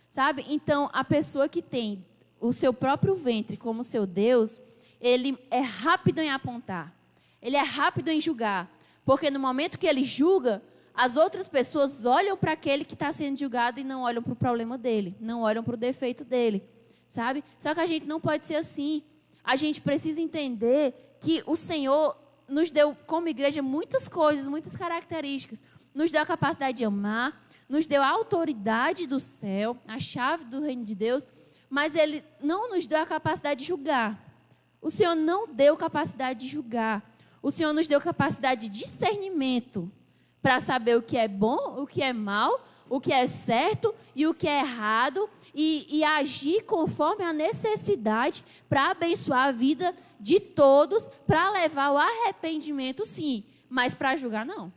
sabe? Então, a pessoa que tem o seu próprio ventre como seu Deus, ele é rápido em apontar. Ele é rápido em julgar. Porque no momento que ele julga, as outras pessoas olham para aquele que está sendo julgado e não olham para o problema dele, não olham para o defeito dele, sabe? Só que a gente não pode ser assim. A gente precisa entender que o Senhor nos deu, como igreja, muitas coisas, muitas características. Nos deu a capacidade de amar, nos deu a autoridade do céu, a chave do reino de Deus, mas Ele não nos deu a capacidade de julgar. O Senhor não deu capacidade de julgar. O Senhor nos deu capacidade de discernimento para saber o que é bom, o que é mal, o que é certo e o que é errado e agir conforme a necessidade para abençoar a vida de todos, para levar o arrependimento, sim, mas para julgar, não.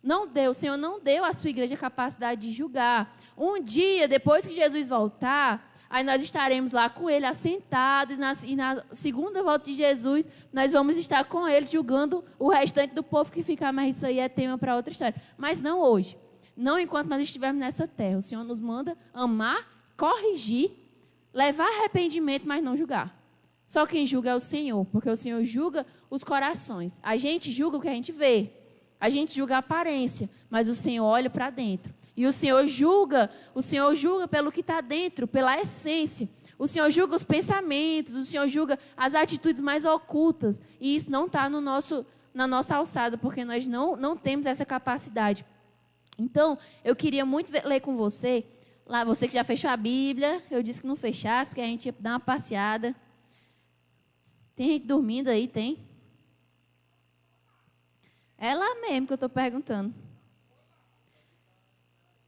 Não deu, o Senhor não deu à sua igreja a capacidade de julgar. Um dia, depois que Jesus voltar, aí nós estaremos lá com Ele, assentados, e na segunda volta de Jesus, nós vamos estar com Ele, julgando o restante do povo que ficar, mas isso aí é tema para outra história. Mas não hoje, não enquanto nós estivermos nessa terra. O Senhor nos manda amar, corrigir, levar arrependimento, mas não julgar. Só quem julga é o Senhor, porque o Senhor julga os corações. A gente julga o que a gente vê, a gente julga a aparência, mas o Senhor olha para dentro. E o Senhor julga pelo que está dentro, pela essência. O Senhor julga os pensamentos, o Senhor julga as atitudes mais ocultas. E isso não está na nossa alçada, porque nós não temos essa capacidade. Então, eu queria muito ler com você, Lá, você que já fechou a Bíblia, eu disse que não fechasse, porque a gente ia dar uma passeada. Tem gente dormindo aí, tem? É lá mesmo que eu estou perguntando.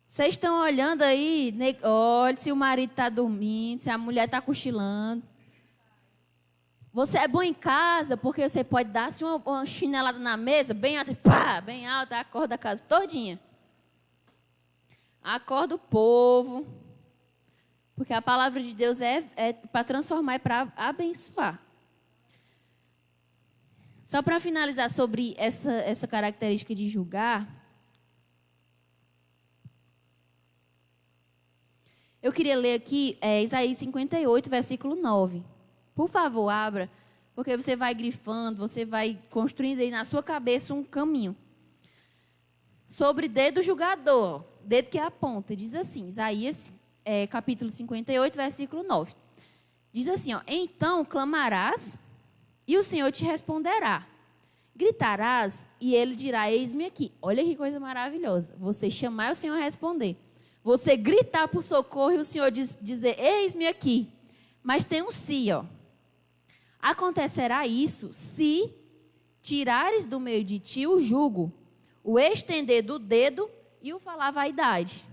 Vocês estão olhando aí, olha se o marido está dormindo, se a mulher está cochilando. Você é bom em casa porque você pode dar assim, uma chinelada na mesa, bem alta, pá, bem alta, acorda a casa todinha. Acorda o povo. Porque a palavra de Deus é para transformar e para abençoar. Só para finalizar sobre essa característica de julgar, eu queria ler aqui Isaías 58, versículo 9. Por favor, abra, porque você vai grifando, você vai construindo aí na sua cabeça um caminho. Sobre dedo julgador, dedo que aponta, diz assim, Isaías capítulo 58, versículo 9. Diz assim, ó, então clamarás e o Senhor te responderá. Gritarás e ele dirá, eis-me aqui. Olha que coisa maravilhosa. Você chamar e o Senhor responder. Você gritar por socorro e o Senhor dizer, eis-me aqui. Mas tem um se, ó. Acontecerá isso se tirares do meio de ti o jugo, o estender do dedo e o falar vaidade.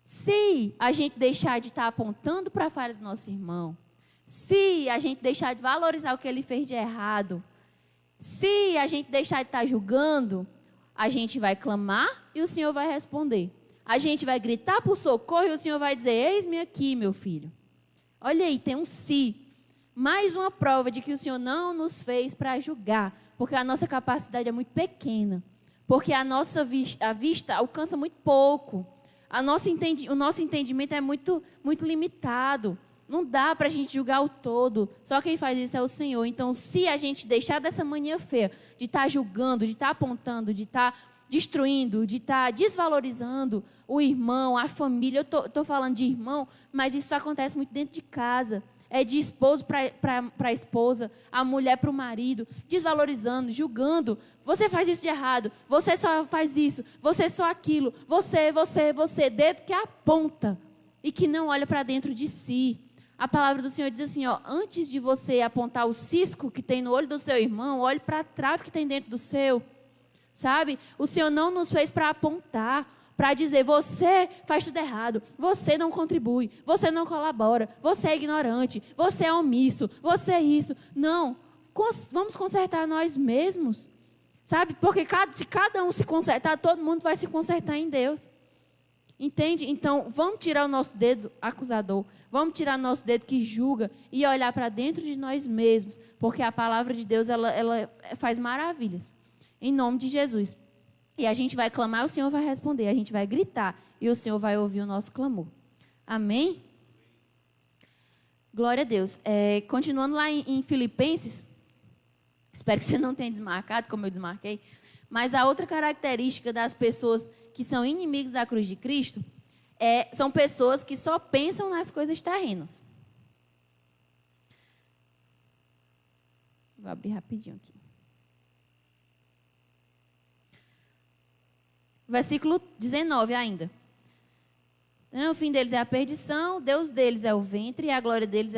Se a gente deixar de estar apontando para a falha do nosso irmão, se a gente deixar de valorizar o que ele fez de errado, se a gente deixar de estar julgando, a gente vai clamar e o Senhor vai responder. A gente vai gritar por socorro e o Senhor vai dizer, eis-me aqui, meu filho. Olha aí, tem um se. Mais uma prova de que o Senhor não nos fez para julgar, porque a nossa capacidade é muito pequena, porque a vista alcança muito pouco, o nosso entendimento é muito, muito limitado, não dá para a gente julgar o todo, só quem faz isso é o Senhor. Então, se a gente deixar dessa mania feia, de estar julgando, de estar apontando, de estar destruindo, de estar desvalorizando o irmão, a família, eu estou falando de irmão, mas isso acontece muito dentro de casa. É de esposo para a esposa, a mulher para o marido, desvalorizando, julgando. Você faz isso de errado, você só faz isso, você só aquilo, você, dedo que aponta e que não olha para dentro de si. A palavra do Senhor diz assim, ó, antes de você apontar o cisco que tem no olho do seu irmão, olhe para a trave que tem dentro do seu. Sabe? O Senhor não nos fez para apontar, para dizer, você faz tudo errado, você não contribui, você não colabora, você é ignorante, você é omisso, você é isso. Não, vamos consertar nós mesmos, sabe? Porque se cada um se consertar, todo mundo vai se consertar em Deus. Entende? Então, vamos tirar o nosso dedo acusador, vamos tirar o nosso dedo que julga e olhar para dentro de nós mesmos, porque a palavra de Deus, ela faz maravilhas. Em nome de Jesus. E a gente vai clamar, o Senhor vai responder. A gente vai gritar e o Senhor vai ouvir o nosso clamor. Amém? Glória a Deus. Continuando lá em Filipenses, espero que você não tenha desmarcado, como eu desmarquei, mas a outra característica das pessoas que são inimigos da cruz de Cristo são pessoas que só pensam nas coisas terrenas. Vou abrir rapidinho aqui. Versículo 19 ainda. O fim deles é a perdição, Deus deles é o ventre e a glória deles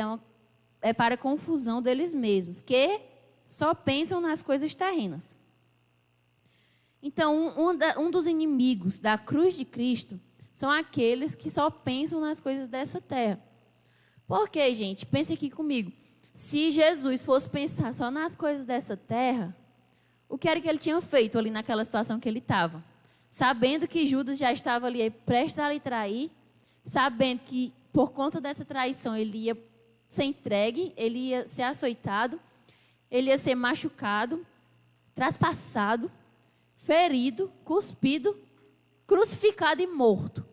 é para a confusão deles mesmos, que só pensam nas coisas terrenas. Então, um dos inimigos da cruz de Cristo são aqueles que só pensam nas coisas dessa terra. Por quê, gente? Pense aqui comigo. Se Jesus fosse pensar só nas coisas dessa terra, o que era que ele tinha feito ali naquela situação que ele estava? Sabendo que Judas já estava ali prestes a lhe trair, sabendo que por conta dessa traição ele ia ser entregue, ele ia ser açoitado, ele ia ser machucado, traspassado, ferido, cuspido, crucificado e morto.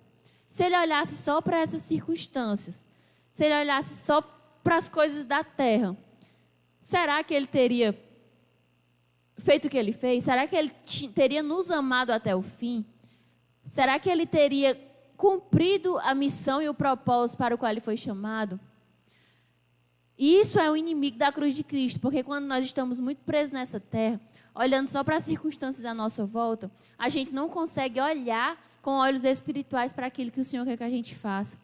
Se ele olhasse só para essas circunstâncias, se ele olhasse só para as coisas da terra, será que ele teria feito o que ele fez? Será que ele teria nos amado até o fim? Será que ele teria cumprido a missão e o propósito para o qual ele foi chamado? E isso é o inimigo da cruz de Cristo, porque quando nós estamos muito presos nessa terra, olhando só para as circunstâncias à nossa volta, a gente não consegue olhar com olhos espirituais para aquilo que o Senhor quer que a gente faça.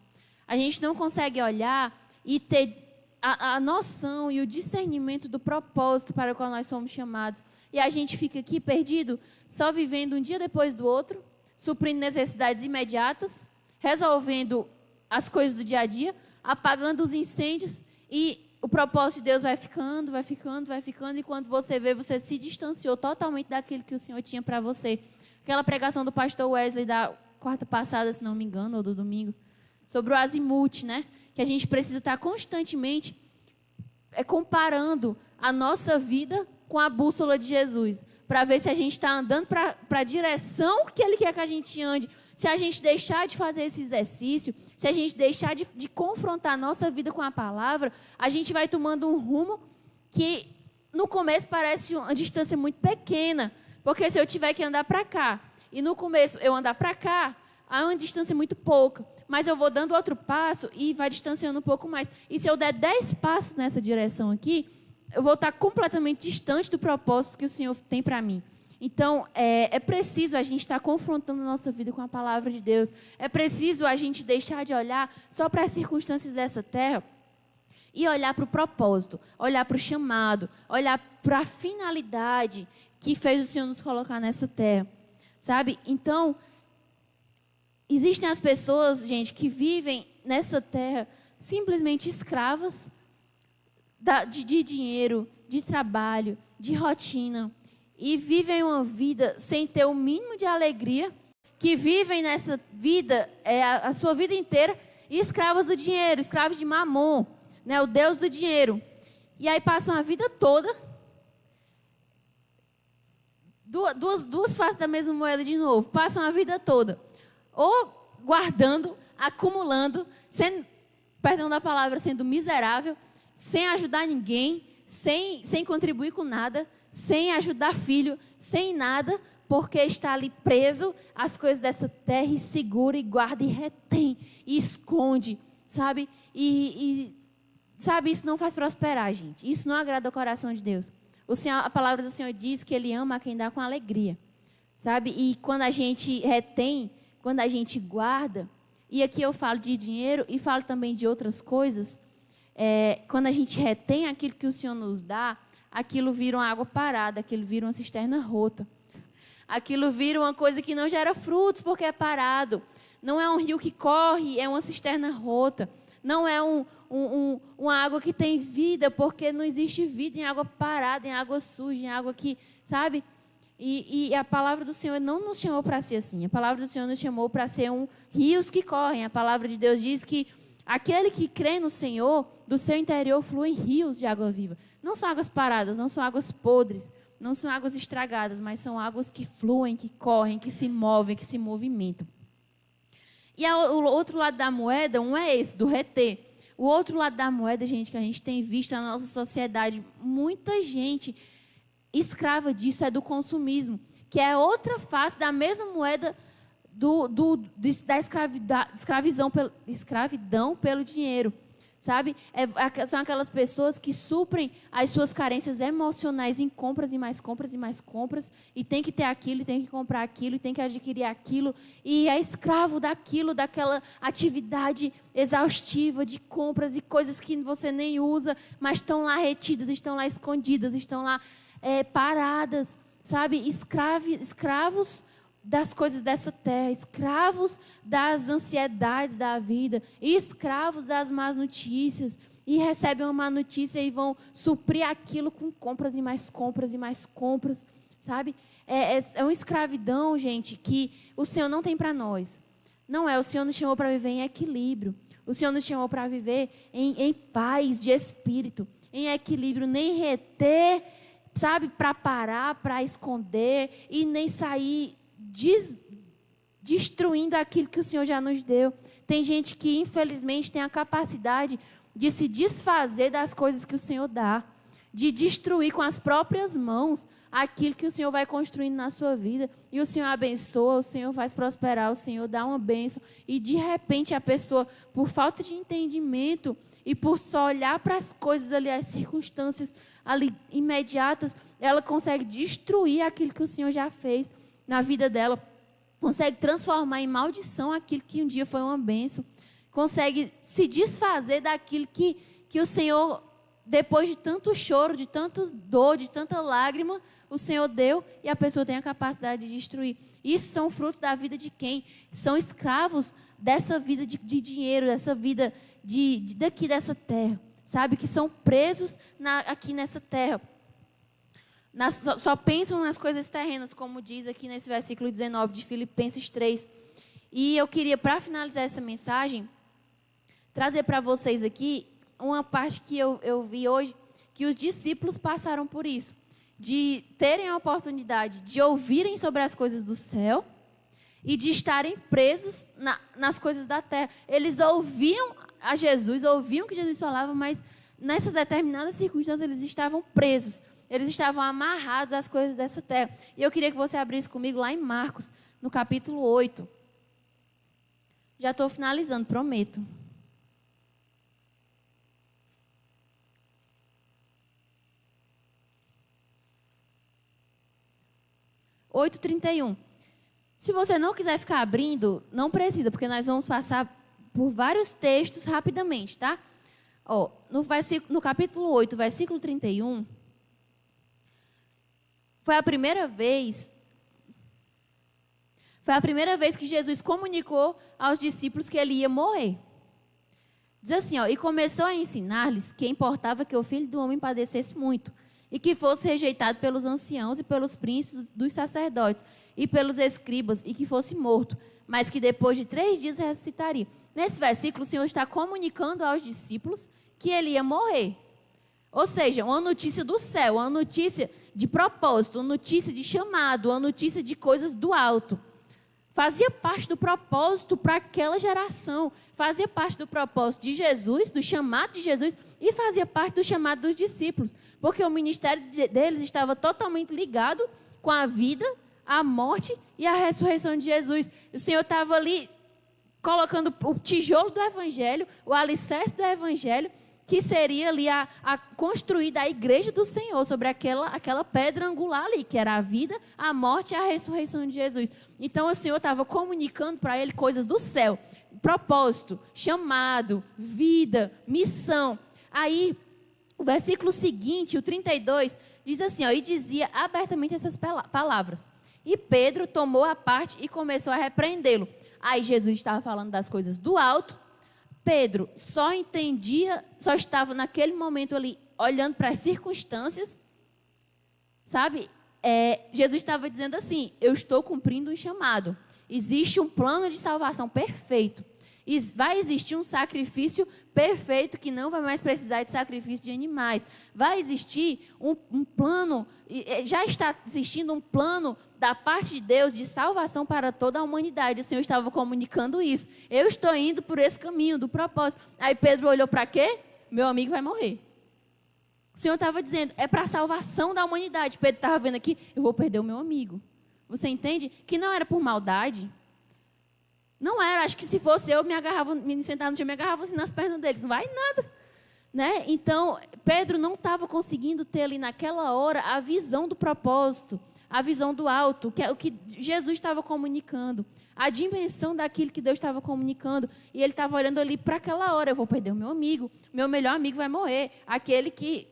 A gente não consegue olhar e ter a noção e o discernimento do propósito para o qual nós somos chamados. E a gente fica aqui perdido, só vivendo um dia depois do outro, suprindo necessidades imediatas, resolvendo as coisas do dia a dia, apagando os incêndios, e o propósito de Deus vai ficando, e quando você vê, você se distanciou totalmente daquilo que o Senhor tinha para você. Aquela pregação do pastor Wesley da quarta passada, se não me engano, ou do domingo, sobre o azimuth, né? Que a gente precisa estar constantemente comparando a nossa vida com a bússola de Jesus, para ver se a gente está andando para a direção que Ele quer que a gente ande. Se a gente deixar de fazer esse exercício, se a gente deixar de confrontar a nossa vida com a palavra, a gente vai tomando um rumo que no começo parece uma distância muito pequena, porque se eu tiver que andar para cá, e no começo eu andar para cá, há uma distância muito pouca, mas eu vou dando outro passo e vai distanciando um pouco mais. E se eu der 10 passos nessa direção aqui, eu vou estar completamente distante do propósito que o Senhor tem para mim. Então, é preciso a gente estar confrontando a nossa vida com a palavra de Deus. É preciso a gente deixar de olhar só para as circunstâncias dessa terra e olhar para o propósito, olhar para o chamado, olhar para a finalidade que fez o Senhor nos colocar nessa terra. Sabe? Então, existem as pessoas, gente, que vivem nessa terra simplesmente escravas de dinheiro, de trabalho, de rotina, e vivem uma vida sem ter o mínimo de alegria, que vivem nessa vida, a sua vida inteira, escravas do dinheiro, escravos de Mamon, né, o Deus do dinheiro. E aí passam a vida toda, duas faces da mesma moeda de novo, passam a vida toda, ou guardando, acumulando, sendo, perdão da palavra, sendo miserável, sem ajudar ninguém, sem contribuir com nada, sem ajudar filho, sem nada, porque está ali preso às coisas dessa terra e segura e guarda e retém e esconde, sabe? Sabe, isso não faz prosperar, gente. Isso não agrada o coração de Deus. A palavra do Senhor diz que Ele ama quem dá com alegria, sabe? E quando a gente retém, quando a gente guarda, e aqui eu falo de dinheiro e falo também de outras coisas, quando a gente retém aquilo que o Senhor nos dá, aquilo vira uma água parada, aquilo vira uma cisterna rota. Aquilo vira uma coisa que não gera frutos porque é parado. Não é um rio que corre, é uma cisterna rota. Não é uma água que tem vida, porque não existe vida em água parada, em água suja, em água que, sabe? E a palavra do Senhor não nos chamou para ser assim. A palavra do Senhor nos chamou para ser rios que correm. A palavra de Deus diz que aquele que crê no Senhor, do seu interior fluem rios de água viva. Não são águas paradas, não são águas podres, não são águas estragadas, mas são águas que fluem, que correm, que se movem, que se movimentam. E o outro lado da moeda, um é esse, do reter. O outro lado da moeda, gente, que a gente tem visto na nossa sociedade, muita gente escrava disso, é do consumismo, que é outra face da mesma moeda da escravidão pelo dinheiro. Sabe? São aquelas pessoas que suprem as suas carências emocionais em compras e mais compras e mais compras, e tem que ter aquilo, e tem que comprar aquilo, e tem que adquirir aquilo, e é escravo daquela atividade exaustiva de compras e coisas que você nem usa, mas estão lá retidas, estão lá escondidas, estão lá paradas, sabe? Escravos das coisas dessa terra, escravos das ansiedades da vida, escravos das más notícias, e recebem uma má notícia e vão suprir aquilo com compras e mais compras e mais compras, sabe? É uma escravidão, gente, que o Senhor não tem para nós. Não é, o Senhor nos chamou para viver em equilíbrio, o Senhor nos chamou para viver em paz de espírito, em equilíbrio, nem reter, sabe, para parar, para esconder, e nem sair destruindo aquilo que o Senhor já nos deu. Tem gente que, infelizmente, tem a capacidade de se desfazer das coisas que o Senhor dá, de destruir com as próprias mãos aquilo que o Senhor vai construindo na sua vida. E o Senhor abençoa, o Senhor faz prosperar, o Senhor dá uma bênção. E, de repente, a pessoa, por falta de entendimento e por só olhar para as coisas ali, as circunstâncias ali imediatas, ela consegue destruir aquilo que o Senhor já fez na vida dela. consegue transformar em maldição aquilo que um dia foi uma bênção, consegue se desfazer daquilo que o Senhor, depois de tanto choro, de tanta dor, de tanta lágrima, o Senhor deu e a pessoa tem a capacidade de destruir. Isso são frutos da vida de quem? São escravos dessa vida de dinheiro, dessa vida daqui dessa terra, sabe? Que são presos aqui nessa terra. Só pensam nas coisas terrenas, como diz aqui nesse versículo 19 de Filipenses 3. E eu queria, para finalizar essa mensagem, trazer para vocês aqui uma parte que eu vi hoje, que os discípulos passaram por isso, de terem a oportunidade de ouvirem sobre as coisas do céu e de estarem presos nas coisas da terra. Eles ouviam a Jesus, ouviam o que Jesus falava, mas nessa determinada circunstância eles estavam presos. Eles estavam amarrados às coisas dessa terra. E eu queria que você abrisse comigo lá em Marcos, no capítulo 8. Já estou finalizando, prometo. Oito 31. Se você não quiser ficar abrindo, não precisa, porque nós vamos passar por vários textos rapidamente, tá? Ó, no capítulo 8, versículo 31, foi a primeira vez que Jesus comunicou aos discípulos que ele ia morrer. Diz assim, ó, e começou a ensinar-lhes que importava que o Filho do Homem padecesse muito, e que fosse rejeitado pelos anciãos e pelos príncipes dos sacerdotes, e pelos escribas, e que fosse morto, mas que depois de 3 dias ressuscitaria. Nesse versículo, o Senhor está comunicando aos discípulos que ele ia morrer. Ou seja, uma notícia do céu, uma notícia de propósito, uma notícia de chamado, uma notícia de coisas do alto. Fazia parte do propósito para aquela geração, fazia parte do propósito de Jesus, do chamado de Jesus, e fazia parte do chamado dos discípulos, porque o ministério deles estava totalmente ligado com a vida, a morte e a ressurreição de Jesus. O Senhor estava ali colocando o tijolo do evangelho, o alicerce do evangelho, que seria ali a construída a igreja do Senhor sobre aquela pedra angular ali, que era a vida, a morte e a ressurreição de Jesus. Então o Senhor estava comunicando para ele coisas do céu, propósito, chamado, vida, missão. Aí, o versículo seguinte, o 32, diz assim, ó, e dizia abertamente essas palavras. E Pedro tomou a parte e começou a repreendê-lo. Aí Jesus estava falando das coisas do alto. Pedro só estava naquele momento ali, olhando para as circunstâncias, sabe? Jesus estava dizendo assim, eu estou cumprindo um chamado. Existe um plano de salvação perfeito. Vai existir um sacrifício perfeito que não vai mais precisar de sacrifício de animais. Vai existir um plano, já está existindo um plano da parte de Deus de salvação para toda a humanidade. O Senhor estava comunicando isso. Eu estou indo por esse caminho do propósito. Aí Pedro olhou para quê? Meu amigo vai morrer. O Senhor estava dizendo, é para a salvação da humanidade. Pedro estava vendo aqui, eu vou perder o meu amigo. Você entende? Que não era por maldade. Não era, acho que se fosse eu, me sentava no chão, me agarrava assim nas pernas deles. Não vai nada. Né? Então, Pedro não estava conseguindo ter ali naquela hora a visão do propósito, a visão do alto, que é o que Jesus estava comunicando, a dimensão daquilo que Deus estava comunicando. E ele estava olhando ali para aquela hora, eu vou perder o meu melhor amigo vai morrer, aquele que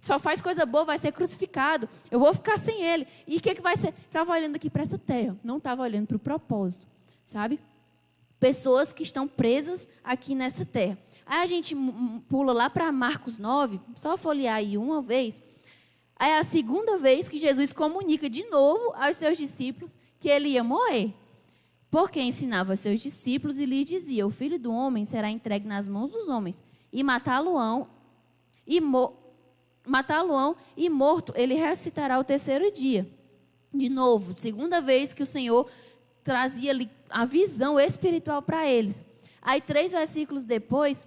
só faz coisa boa vai ser crucificado, eu vou ficar sem ele. E o que vai ser? Estava olhando aqui para essa terra, não estava olhando para o propósito, sabe? Pessoas que estão presas aqui nessa terra. Aí a gente pula lá para Marcos 9, só folhear aí uma vez. Aí é a segunda vez que Jesus comunica de novo aos seus discípulos que ele ia morrer. Porque ensinava aos seus discípulos e lhes dizia, o Filho do Homem será entregue nas mãos dos homens, e matá-lo-ão, e morto, ele ressuscitará ao 3º dia. De novo, segunda vez que o Senhor trazia ali a visão espiritual para eles. Aí 3 versículos depois,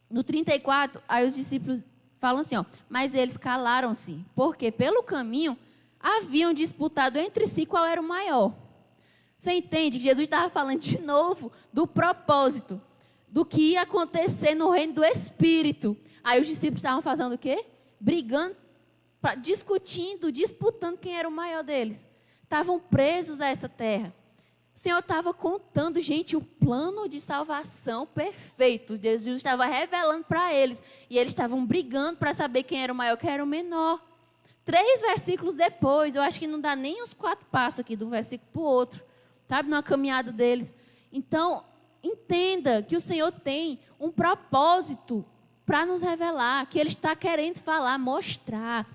no 34, aí os discípulos falam assim, ó, mas eles calaram-se, porque pelo caminho haviam disputado entre si qual era o maior. Você entende que Jesus estava falando de novo do propósito, do que ia acontecer no reino do Espírito. Aí os discípulos estavam fazendo o quê? Brigando, discutindo, disputando quem era o maior deles. Estavam presos a essa terra. O Senhor estava contando, gente, o plano de salvação perfeito. Jesus estava revelando para eles. E eles estavam brigando para saber quem era o maior, quem era o menor. 3 versículos depois, eu acho que não dá nem os 4 passos aqui, do versículo para o outro. Sabe, numa caminhada deles. Então, entenda que o Senhor tem um propósito para nos revelar, que Ele está querendo falar, mostrar,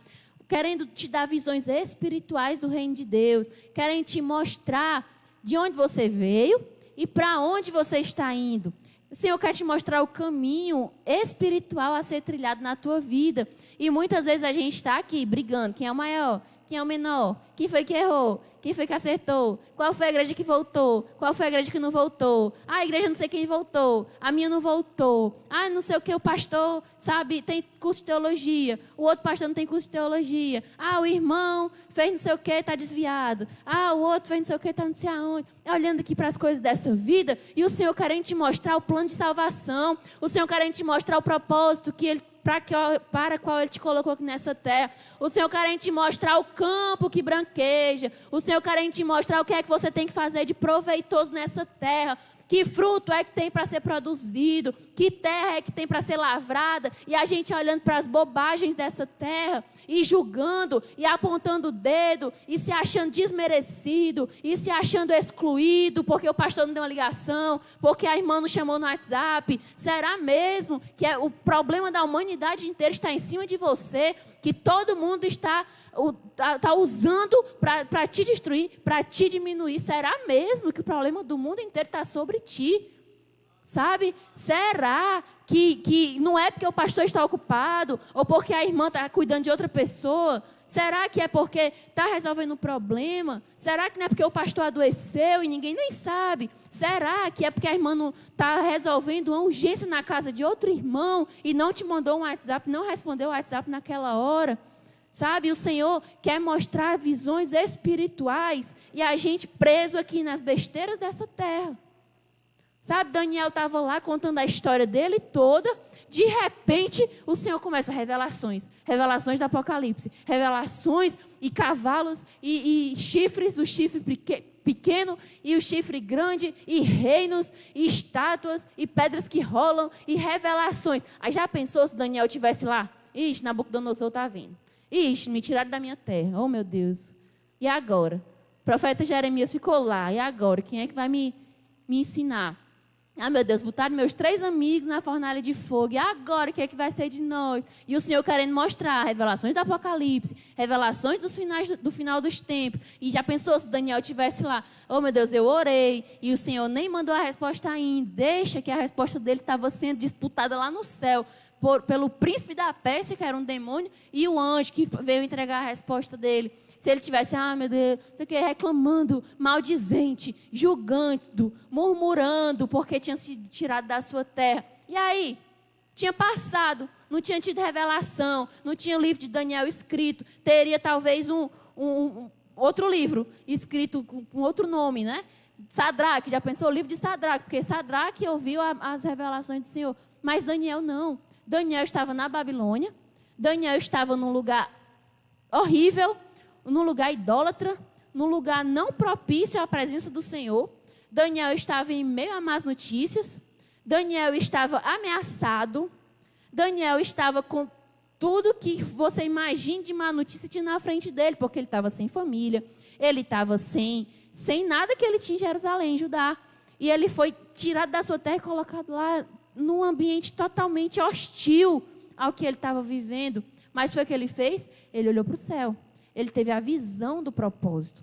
querendo te dar visões espirituais do reino de Deus, querendo te mostrar de onde você veio e para onde você está indo. O Senhor quer te mostrar o caminho espiritual a ser trilhado na tua vida. E muitas vezes a gente está aqui brigando. Quem é o maior? Quem é o menor? Quem foi que errou? Quem foi que acertou? Qual foi a igreja que voltou? Qual foi a igreja que não voltou? Ah, a igreja não sei quem voltou. A minha não voltou. Ah, não sei o que, o pastor, sabe, tem curso de teologia. O outro pastor não tem curso de teologia. Ah, o irmão fez não sei o que, está desviado. Ah, o outro fez não sei o que, está não sei aonde. Olhando aqui para as coisas dessa vida. E o Senhor querendo te mostrar o plano de salvação. O Senhor querendo te mostrar o propósito que Ele para qual Ele te colocou aqui nessa terra. O Senhor querendo te mostrar o campo que branqueja. O Senhor querendo te mostrar o que é que você tem que fazer de proveitoso nessa terra. Que fruto é que tem para ser produzido? Que terra é que tem para ser lavrada? E a gente olhando para as bobagens dessa terra e julgando e apontando o dedo e se achando desmerecido e se achando excluído porque o pastor não deu uma ligação, porque a irmã não chamou no WhatsApp. Será mesmo que o problema da humanidade inteira está em cima de você? Que todo mundo está usando para te destruir, para te diminuir? Será mesmo que o problema do mundo inteiro está sobre ti? Sabe? Será que não é porque o pastor está ocupado ou porque a irmã está cuidando de outra pessoa? Será que é porque está resolvendo um problema? Será que não é porque o pastor adoeceu e ninguém nem sabe? Será que é porque a irmã não está resolvendo uma urgência na casa de outro irmão e não te mandou um WhatsApp, não respondeu o WhatsApp naquela hora? Sabe, o Senhor quer mostrar visões espirituais e a gente preso aqui nas besteiras dessa terra. Sabe, Daniel estava lá contando a história dele toda. De repente, o Senhor começa revelações. Revelações do Apocalipse. Revelações e cavalos e chifres, o chifre pequeno e o chifre grande, e reinos, e estátuas, e pedras que rolam, e revelações. Aí já pensou se Daniel estivesse lá? Ixi, Nabucodonosor está vindo. Ixi, me tiraram da minha terra. Oh, meu Deus. E agora? O profeta Jeremias ficou lá. E agora? Quem é que vai me ensinar? Ah, meu Deus, botaram meus 3 amigos na fornalha de fogo. E agora, o que é que vai ser de nós? E o Senhor querendo mostrar revelações do Apocalipse, revelações do final dos tempos. E já pensou se Daniel estivesse lá? Oh, meu Deus, eu orei. E o Senhor nem mandou a resposta ainda. Deixa que a resposta dele estava sendo disputada lá no céu. Pelo príncipe da Pérsia, que era um demônio, e o anjo que veio entregar a resposta dele. Se ele tivesse, meu Deus, reclamando, maldizente, julgando, murmurando, porque tinha sido tirado da sua terra. E aí? Tinha passado, não tinha tido revelação, não tinha o livro de Daniel escrito, teria talvez um outro livro escrito com outro nome, né? Sadraque, já pensou? O livro de Sadraque, porque Sadraque ouviu as revelações do Senhor, mas Daniel não. Daniel estava na Babilônia, Daniel estava num lugar horrível, num lugar idólatra, num lugar não propício à presença do Senhor. Daniel estava em meio a más notícias, Daniel estava ameaçado, Daniel estava com tudo que você imagine de má notícia tinha na frente dele, porque ele estava sem família, ele estava sem nada que ele tinha em Jerusalém, em Judá. E ele foi tirado da sua terra e colocado lá num ambiente totalmente hostil ao que ele estava vivendo. Mas foi o que ele fez? Ele olhou para o céu. Ele teve a visão do propósito.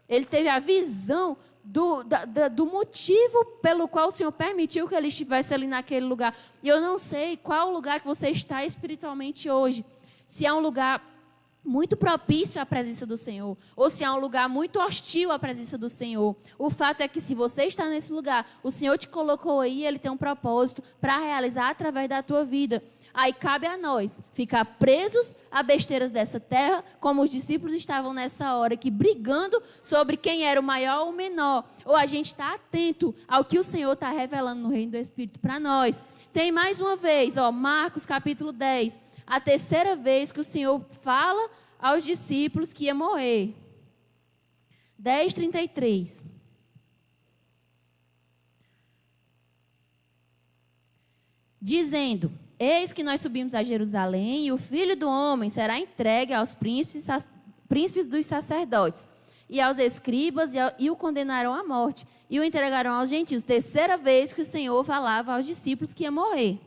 Ele teve a visão do motivo pelo qual o Senhor permitiu que ele estivesse ali naquele lugar. E eu não sei qual lugar que você está espiritualmente hoje. Se é um lugar muito propício à presença do Senhor, ou se é um lugar muito hostil à presença do Senhor. O fato é que se você está nesse lugar, o Senhor te colocou aí, Ele tem um propósito para realizar através da tua vida. Aí cabe a nós ficar presos a besteiras dessa terra, como os discípulos estavam nessa hora aqui, brigando sobre quem era o maior ou o menor. Ou a gente está atento ao que o Senhor está revelando no reino do Espírito para nós. Tem mais uma vez, Marcos capítulo 10, a terceira vez que o Senhor fala aos discípulos que ia morrer. 10:33. dizendo: eis que nós subimos a Jerusalém, e o Filho do Homem será entregue aos príncipes dos sacerdotes e aos escribas, e o condenarão à morte, e o entregarão aos gentios. Terceira vez que o Senhor falava aos discípulos que ia morrer.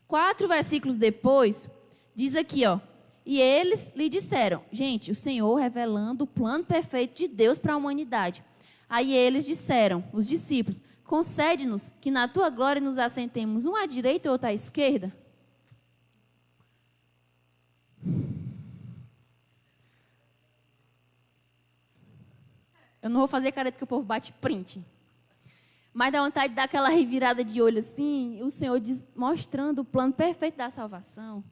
4 versículos depois, diz aqui, ó: e eles lhe disseram, gente, o Senhor revelando o plano perfeito de Deus para a humanidade. Aí eles disseram, os discípulos: concede-nos que na tua glória nos assentemos, um à direita e outro à esquerda. Eu não vou fazer careta que o povo bate print. Mas dá vontade de dar aquela revirada de olho assim, o Senhor mostrando o plano perfeito da salvação.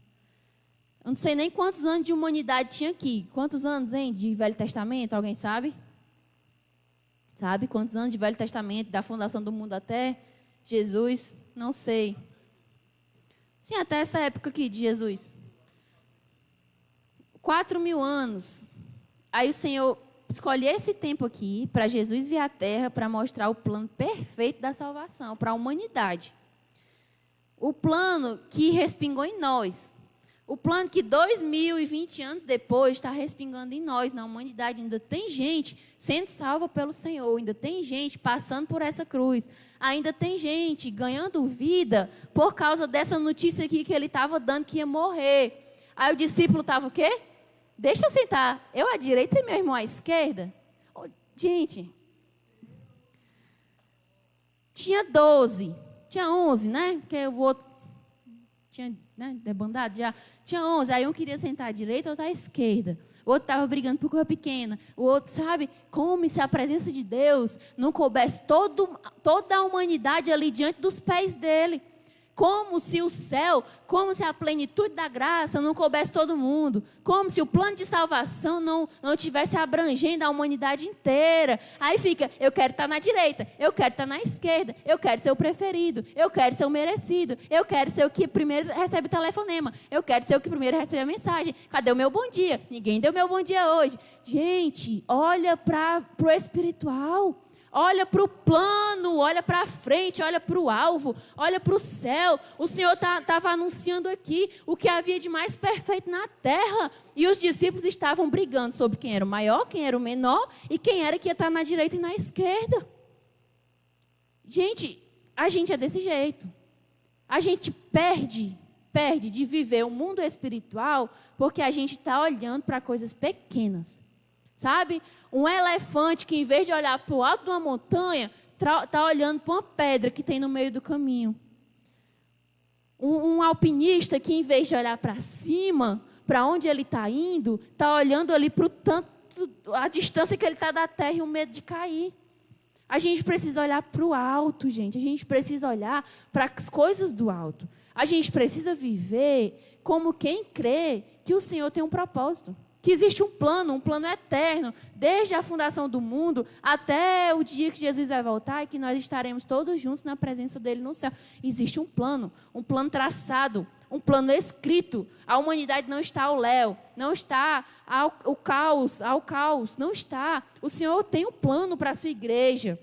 Eu não sei nem quantos anos de humanidade tinha aqui. Quantos anos, hein, de Velho Testamento? Alguém sabe? Sabe quantos anos de Velho Testamento, da fundação do mundo até Jesus? Não sei. Sim, até essa época aqui de Jesus. 4.000 anos. Aí o Senhor escolhe esse tempo aqui para Jesus vir à Terra para mostrar o plano perfeito da salvação para a humanidade. O plano que respingou em nós. O plano que 2020 anos depois está respingando em nós, na humanidade. Ainda tem gente sendo salva pelo Senhor, ainda tem gente passando por essa cruz, ainda tem gente ganhando vida por causa dessa notícia aqui que ele estava dando que ia morrer. Aí o discípulo estava o quê? Deixa eu sentar, eu à direita e meu irmão à esquerda. Oh, gente, tinha 12, tinha 11, né? Porque o outro tinha, né, debandado já. Tinha 11, aí um queria sentar à direita, outro à esquerda. O outro estava brigando por coisa pequena. O outro, sabe, como se a presença de Deus não coubesse toda a humanidade ali diante dos pés dele. Como se o céu, como se a plenitude da graça não coubesse todo mundo. Como se o plano de salvação não tivesse abrangendo a humanidade inteira. Aí fica, eu quero estar na direita, eu quero estar na esquerda, eu quero ser o preferido, eu quero ser o merecido, eu quero ser o que primeiro recebe o telefonema, eu quero ser o que primeiro recebe a mensagem. Cadê o meu bom dia? Ninguém deu meu bom dia hoje. Gente, olha para o espiritual. Olha para o plano, olha para frente, olha para o alvo, olha para o céu. O Senhor estava anunciando aqui o que havia de mais perfeito na terra. E os discípulos estavam brigando sobre quem era o maior, quem era o menor e quem era que ia estar na direita e na esquerda. Gente, a gente é desse jeito. A gente perde de viver o mundo espiritual porque a gente está olhando para coisas pequenas. Sabe? Um elefante que, em vez de olhar para o alto de uma montanha, está olhando para uma pedra que tem no meio do caminho. Um alpinista que, em vez de olhar para cima, para onde ele está indo, está olhando ali para a distância que ele está da terra e o medo de cair. A gente precisa olhar para o alto, gente. A gente precisa olhar para as coisas do alto. A gente precisa viver como quem crê que o Senhor tem um propósito. Que existe um plano eterno, desde a fundação do mundo até o dia que Jesus vai voltar e que nós estaremos todos juntos na presença dele no céu. Existe um plano traçado, um plano escrito. A humanidade não está ao léu, não está ao caos, não está. O Senhor tem um plano para a sua igreja.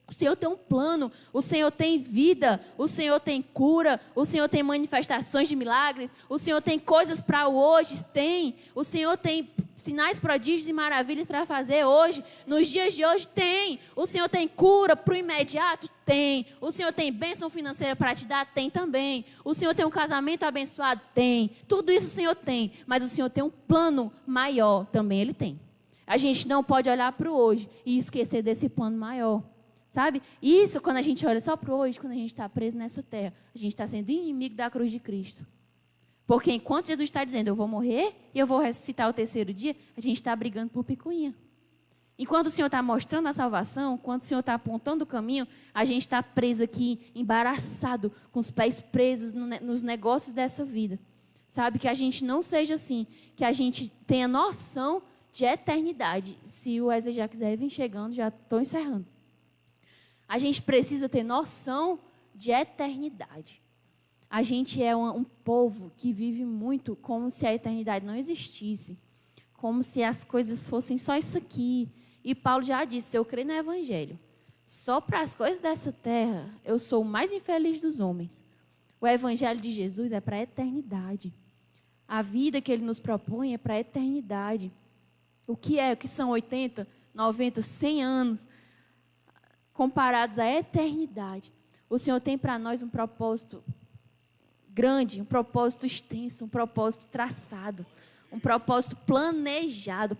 O Senhor tem um plano, o Senhor tem vida, o Senhor tem cura, o Senhor tem manifestações de milagres, o Senhor tem coisas para hoje, tem. O Senhor tem sinais, prodígios e maravilhas para fazer hoje, nos dias de hoje, tem. O Senhor tem cura para o imediato, tem. O Senhor tem bênção financeira para te dar, tem também. O Senhor tem um casamento abençoado, tem. Tudo isso o Senhor tem, mas o Senhor tem um plano maior, também Ele tem. A gente não pode olhar para o hoje e esquecer desse plano maior. Sabe? Isso, quando a gente olha só para hoje, quando a gente está preso nessa terra, a gente está sendo inimigo da cruz de Cristo. Porque enquanto Jesus está dizendo, eu vou morrer e eu vou ressuscitar ao terceiro dia, a gente está brigando por picuinha. Enquanto o Senhor está mostrando a salvação, enquanto o Senhor está apontando o caminho, a gente está preso aqui, embaraçado, com os pés presos nos negócios dessa vida. Sabe? Que a gente não seja assim, que a gente tenha noção de eternidade. Se o Wesley já quiser vir chegando, já estou encerrando. A gente precisa ter noção de eternidade. A gente é um povo que vive muito como se a eternidade não existisse. Como se as coisas fossem só isso aqui. E Paulo já disse, eu creio no Evangelho. Só para as coisas dessa terra, eu sou o mais infeliz dos homens. O evangelho de Jesus é para a eternidade. A vida que ele nos propõe é para a eternidade. O que são 80, 90, 100 anos comparados à eternidade? O Senhor tem para nós um propósito grande, um propósito extenso, um propósito traçado, um propósito planejado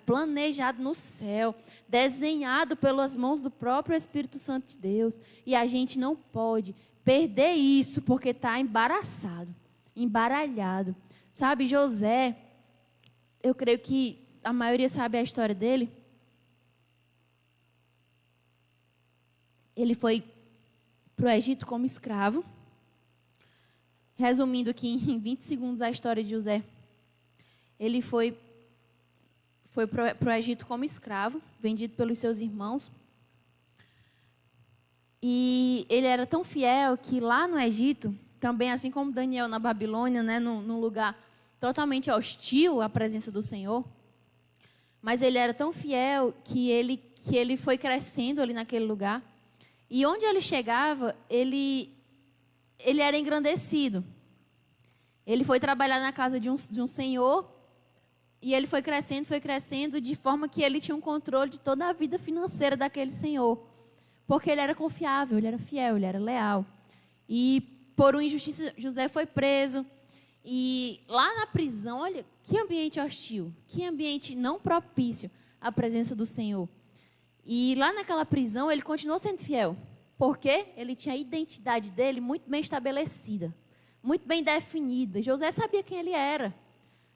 no céu, desenhado pelas mãos do próprio Espírito Santo de Deus. E a gente não pode perder isso porque está embaraçado, embaralhado. Sabe, José, eu creio que a maioria sabe a história dele. Ele foi para o Egito como escravo. Resumindo aqui em 20 segundos a história de José. Ele foi para o Egito como escravo, vendido pelos seus irmãos. E ele era tão fiel que lá no Egito, também assim como Daniel na Babilônia, né, num lugar totalmente hostil à presença do Senhor, mas ele era tão fiel que ele foi crescendo ali naquele lugar. E onde ele chegava, ele era engrandecido. Ele foi trabalhar na casa de um senhor e ele foi crescendo de forma que ele tinha um controle de toda a vida financeira daquele senhor. Porque ele era confiável, ele era fiel, ele era leal. E por uma injustiça, José foi preso. E lá na prisão, olha, que ambiente hostil, que ambiente não propício à presença do Senhor. E lá naquela prisão, ele continuou sendo fiel. Porque ele tinha a identidade dele muito bem estabelecida, muito bem definida. José sabia quem ele era.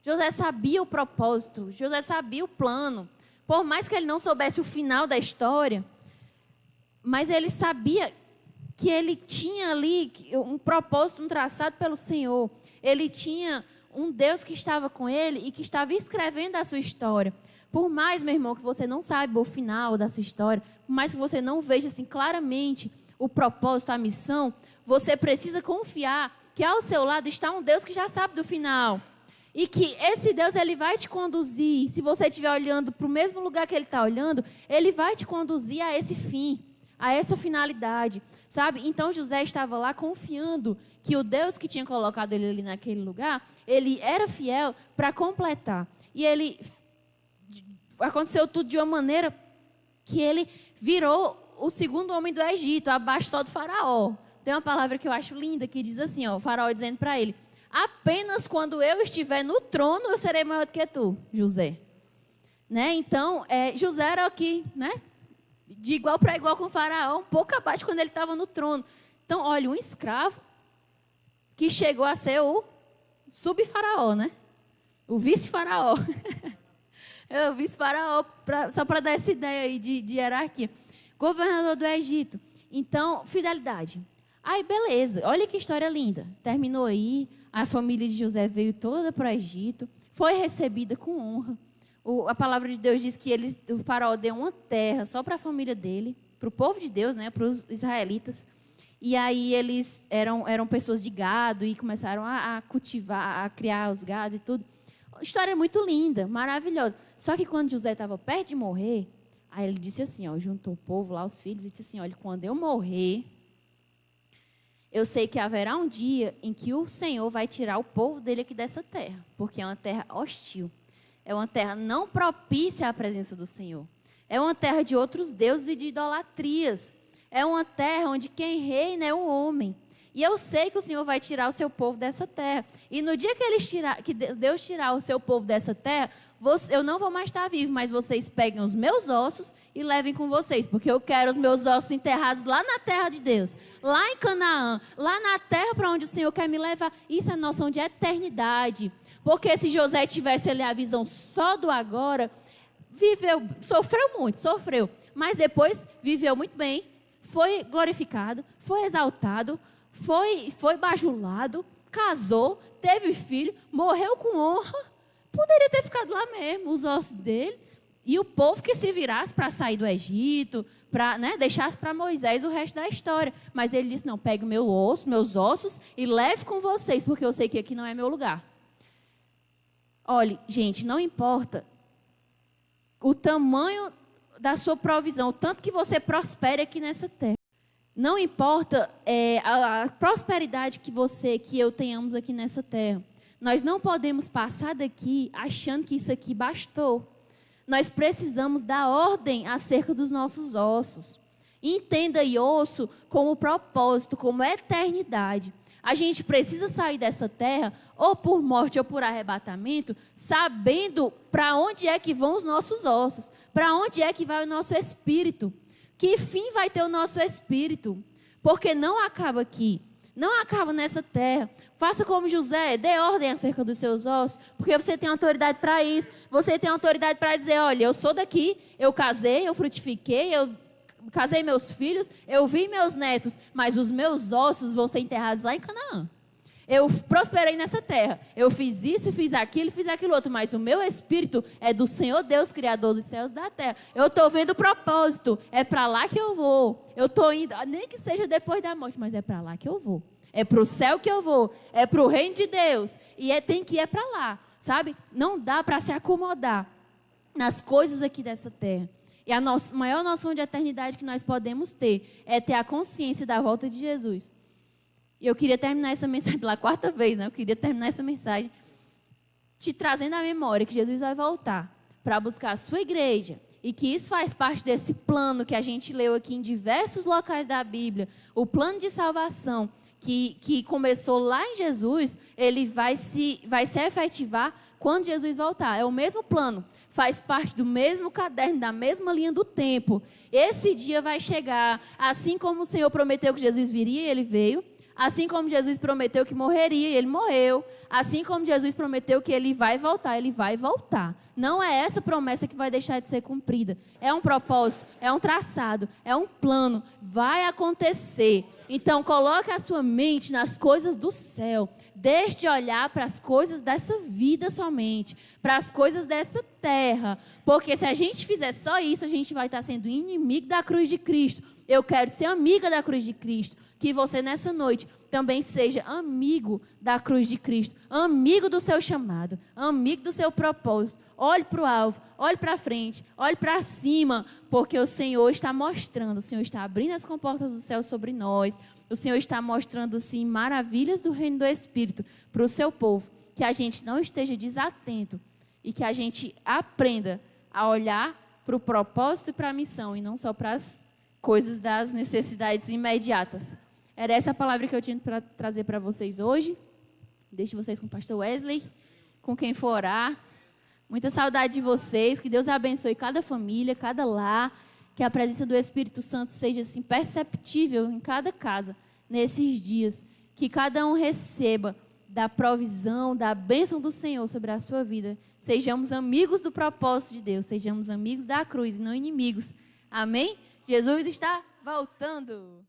José sabia o propósito. José sabia o plano. Por mais que ele não soubesse o final da história, mas ele sabia que ele tinha ali um propósito, um traçado pelo Senhor. Ele tinha um Deus que estava com ele e que estava escrevendo a sua história. Por mais, meu irmão, que você não saiba o final da sua história, por mais que você não veja assim claramente o propósito, a missão, você precisa confiar que ao seu lado está um Deus que já sabe do final. E que esse Deus, ele vai te conduzir. Se você estiver olhando para o mesmo lugar que ele está olhando, ele vai te conduzir a esse fim, a essa finalidade, sabe? Então José estava lá confiando que o Deus que tinha colocado ele ali naquele lugar, ele era fiel para completar. E aconteceu tudo de uma maneira que ele virou o segundo homem do Egito, abaixo só do faraó. Tem uma palavra que eu acho linda, que diz assim, ó, o faraó dizendo para ele: apenas quando eu estiver no trono, eu serei maior do que tu, José. Né? Então, José era aqui, né? De igual para igual com o faraó, um pouco abaixo quando ele estava no trono. Então, olha, um escravo que chegou a ser o sub-faraó, né? O vice-faraó. O vice-faraó, só para dar essa ideia aí de hierarquia. Governador do Egito. Então, fidelidade. Aí, beleza. Olha que história linda. Terminou aí. A família de José veio toda para o Egito. Foi recebida com honra. A palavra de Deus diz que o faraó deu uma terra só para a família dele, para o povo de Deus, né, para os israelitas. E aí eles eram pessoas de gado e começaram a cultivar, a criar os gados e tudo. História muito linda, maravilhosa. Só que quando José estava perto de morrer, aí ele disse assim, ó, juntou o povo lá, os filhos, e disse assim, olha, quando eu morrer, eu sei que haverá um dia em que o Senhor vai tirar o povo dele aqui dessa terra, porque é uma terra hostil. É uma terra não propícia à presença do Senhor. É uma terra de outros deuses e de idolatrias. É uma terra onde quem reina é um homem. E eu sei que o Senhor vai tirar o seu povo dessa terra. E no dia que Deus tirar o seu povo dessa terra, eu não vou mais estar vivo, mas vocês peguem os meus ossos e levem com vocês, porque eu quero os meus ossos enterrados lá na terra de Deus, lá em Canaã, lá na terra para onde o Senhor quer me levar. Isso é noção de eternidade. Porque se José tivesse ali a visão só do agora, sofreu muito, mas depois viveu muito bem, foi glorificado, foi exaltado, foi bajulado, casou, teve filho, morreu com honra. Poderia ter ficado lá mesmo, os ossos dele, e o povo que se virasse para sair do Egito, deixasse para Moisés o resto da história. Mas ele disse, não, pegue meus ossos e leve com vocês, porque eu sei que aqui não é meu lugar. Olha, gente, não importa o tamanho da sua provisão, o tanto que você prospere aqui nessa terra. Não importa a prosperidade que eu tenhamos aqui nessa terra. Nós não podemos passar daqui achando que isso aqui bastou. Nós precisamos dar ordem acerca dos nossos ossos. Entenda aí osso como propósito, como eternidade. A gente precisa sair dessa terra, ou por morte ou por arrebatamento, sabendo para onde é que vão os nossos ossos, para onde é que vai o nosso espírito, que fim vai ter o nosso espírito, porque não acaba aqui, não acaba nessa terra. Faça como José, dê ordem acerca dos seus ossos, porque você tem autoridade para isso, você tem autoridade para dizer, olha, eu sou daqui, eu casei, eu frutifiquei, eu casei meus filhos, eu vi meus netos, mas os meus ossos vão ser enterrados lá em Canaã. Eu prosperei nessa terra, eu fiz isso, fiz aquilo outro, mas o meu espírito é do Senhor Deus, Criador dos céus e da terra. Eu estou vendo o propósito, é para lá que eu vou. Eu estou indo, nem que seja depois da morte, mas é para lá que eu vou. É para o céu que eu vou, é para o reino de Deus, e tem que ir para lá, sabe? Não dá para se acomodar nas coisas aqui dessa terra. E a maior noção de eternidade que nós podemos ter é ter a consciência da volta de Jesus. E eu queria terminar essa mensagem pela quarta vez, né? Eu queria terminar essa mensagem te trazendo à memória que Jesus vai voltar para buscar a sua igreja. E que isso faz parte desse plano que a gente leu aqui em diversos locais da Bíblia. O plano de salvação que começou lá em Jesus, ele vai se efetivar quando Jesus voltar. É o mesmo plano. Faz parte do mesmo caderno, da mesma linha do tempo. Esse dia vai chegar, assim como o Senhor prometeu que Jesus viria, ele veio. Assim como Jesus prometeu que morreria, ele morreu. Assim como Jesus prometeu que ele vai voltar, ele vai voltar. Não é essa promessa que vai deixar de ser cumprida. É um propósito, é um traçado, é um plano. Vai acontecer. Então, coloque a sua mente nas coisas do céu. Deixe de olhar para as coisas dessa vida somente, para as coisas dessa terra. Porque se a gente fizer só isso, a gente vai estar sendo inimigo da cruz de Cristo. Eu quero ser amiga da cruz de Cristo. Que você nessa noite também seja amigo da cruz de Cristo, amigo do seu chamado, amigo do seu propósito. Olhe para o alvo, olhe para frente, olhe para cima, porque o Senhor está mostrando, o Senhor está abrindo as comportas do céu sobre nós, o Senhor está mostrando, sim, maravilhas do reino do Espírito para o seu povo, que a gente não esteja desatento e que a gente aprenda a olhar para o propósito e para a missão e não só para as coisas das necessidades imediatas. Era essa a palavra que eu tinha para trazer para vocês hoje. Deixo vocês com o pastor Wesley, com quem for orar. Muita saudade de vocês. Que Deus abençoe cada família, cada lar. Que a presença do Espírito Santo seja assim, perceptível em cada casa, nesses dias. Que cada um receba da provisão, da bênção do Senhor sobre a sua vida. Sejamos amigos do propósito de Deus. Sejamos amigos da cruz e não inimigos. Amém? Jesus está voltando.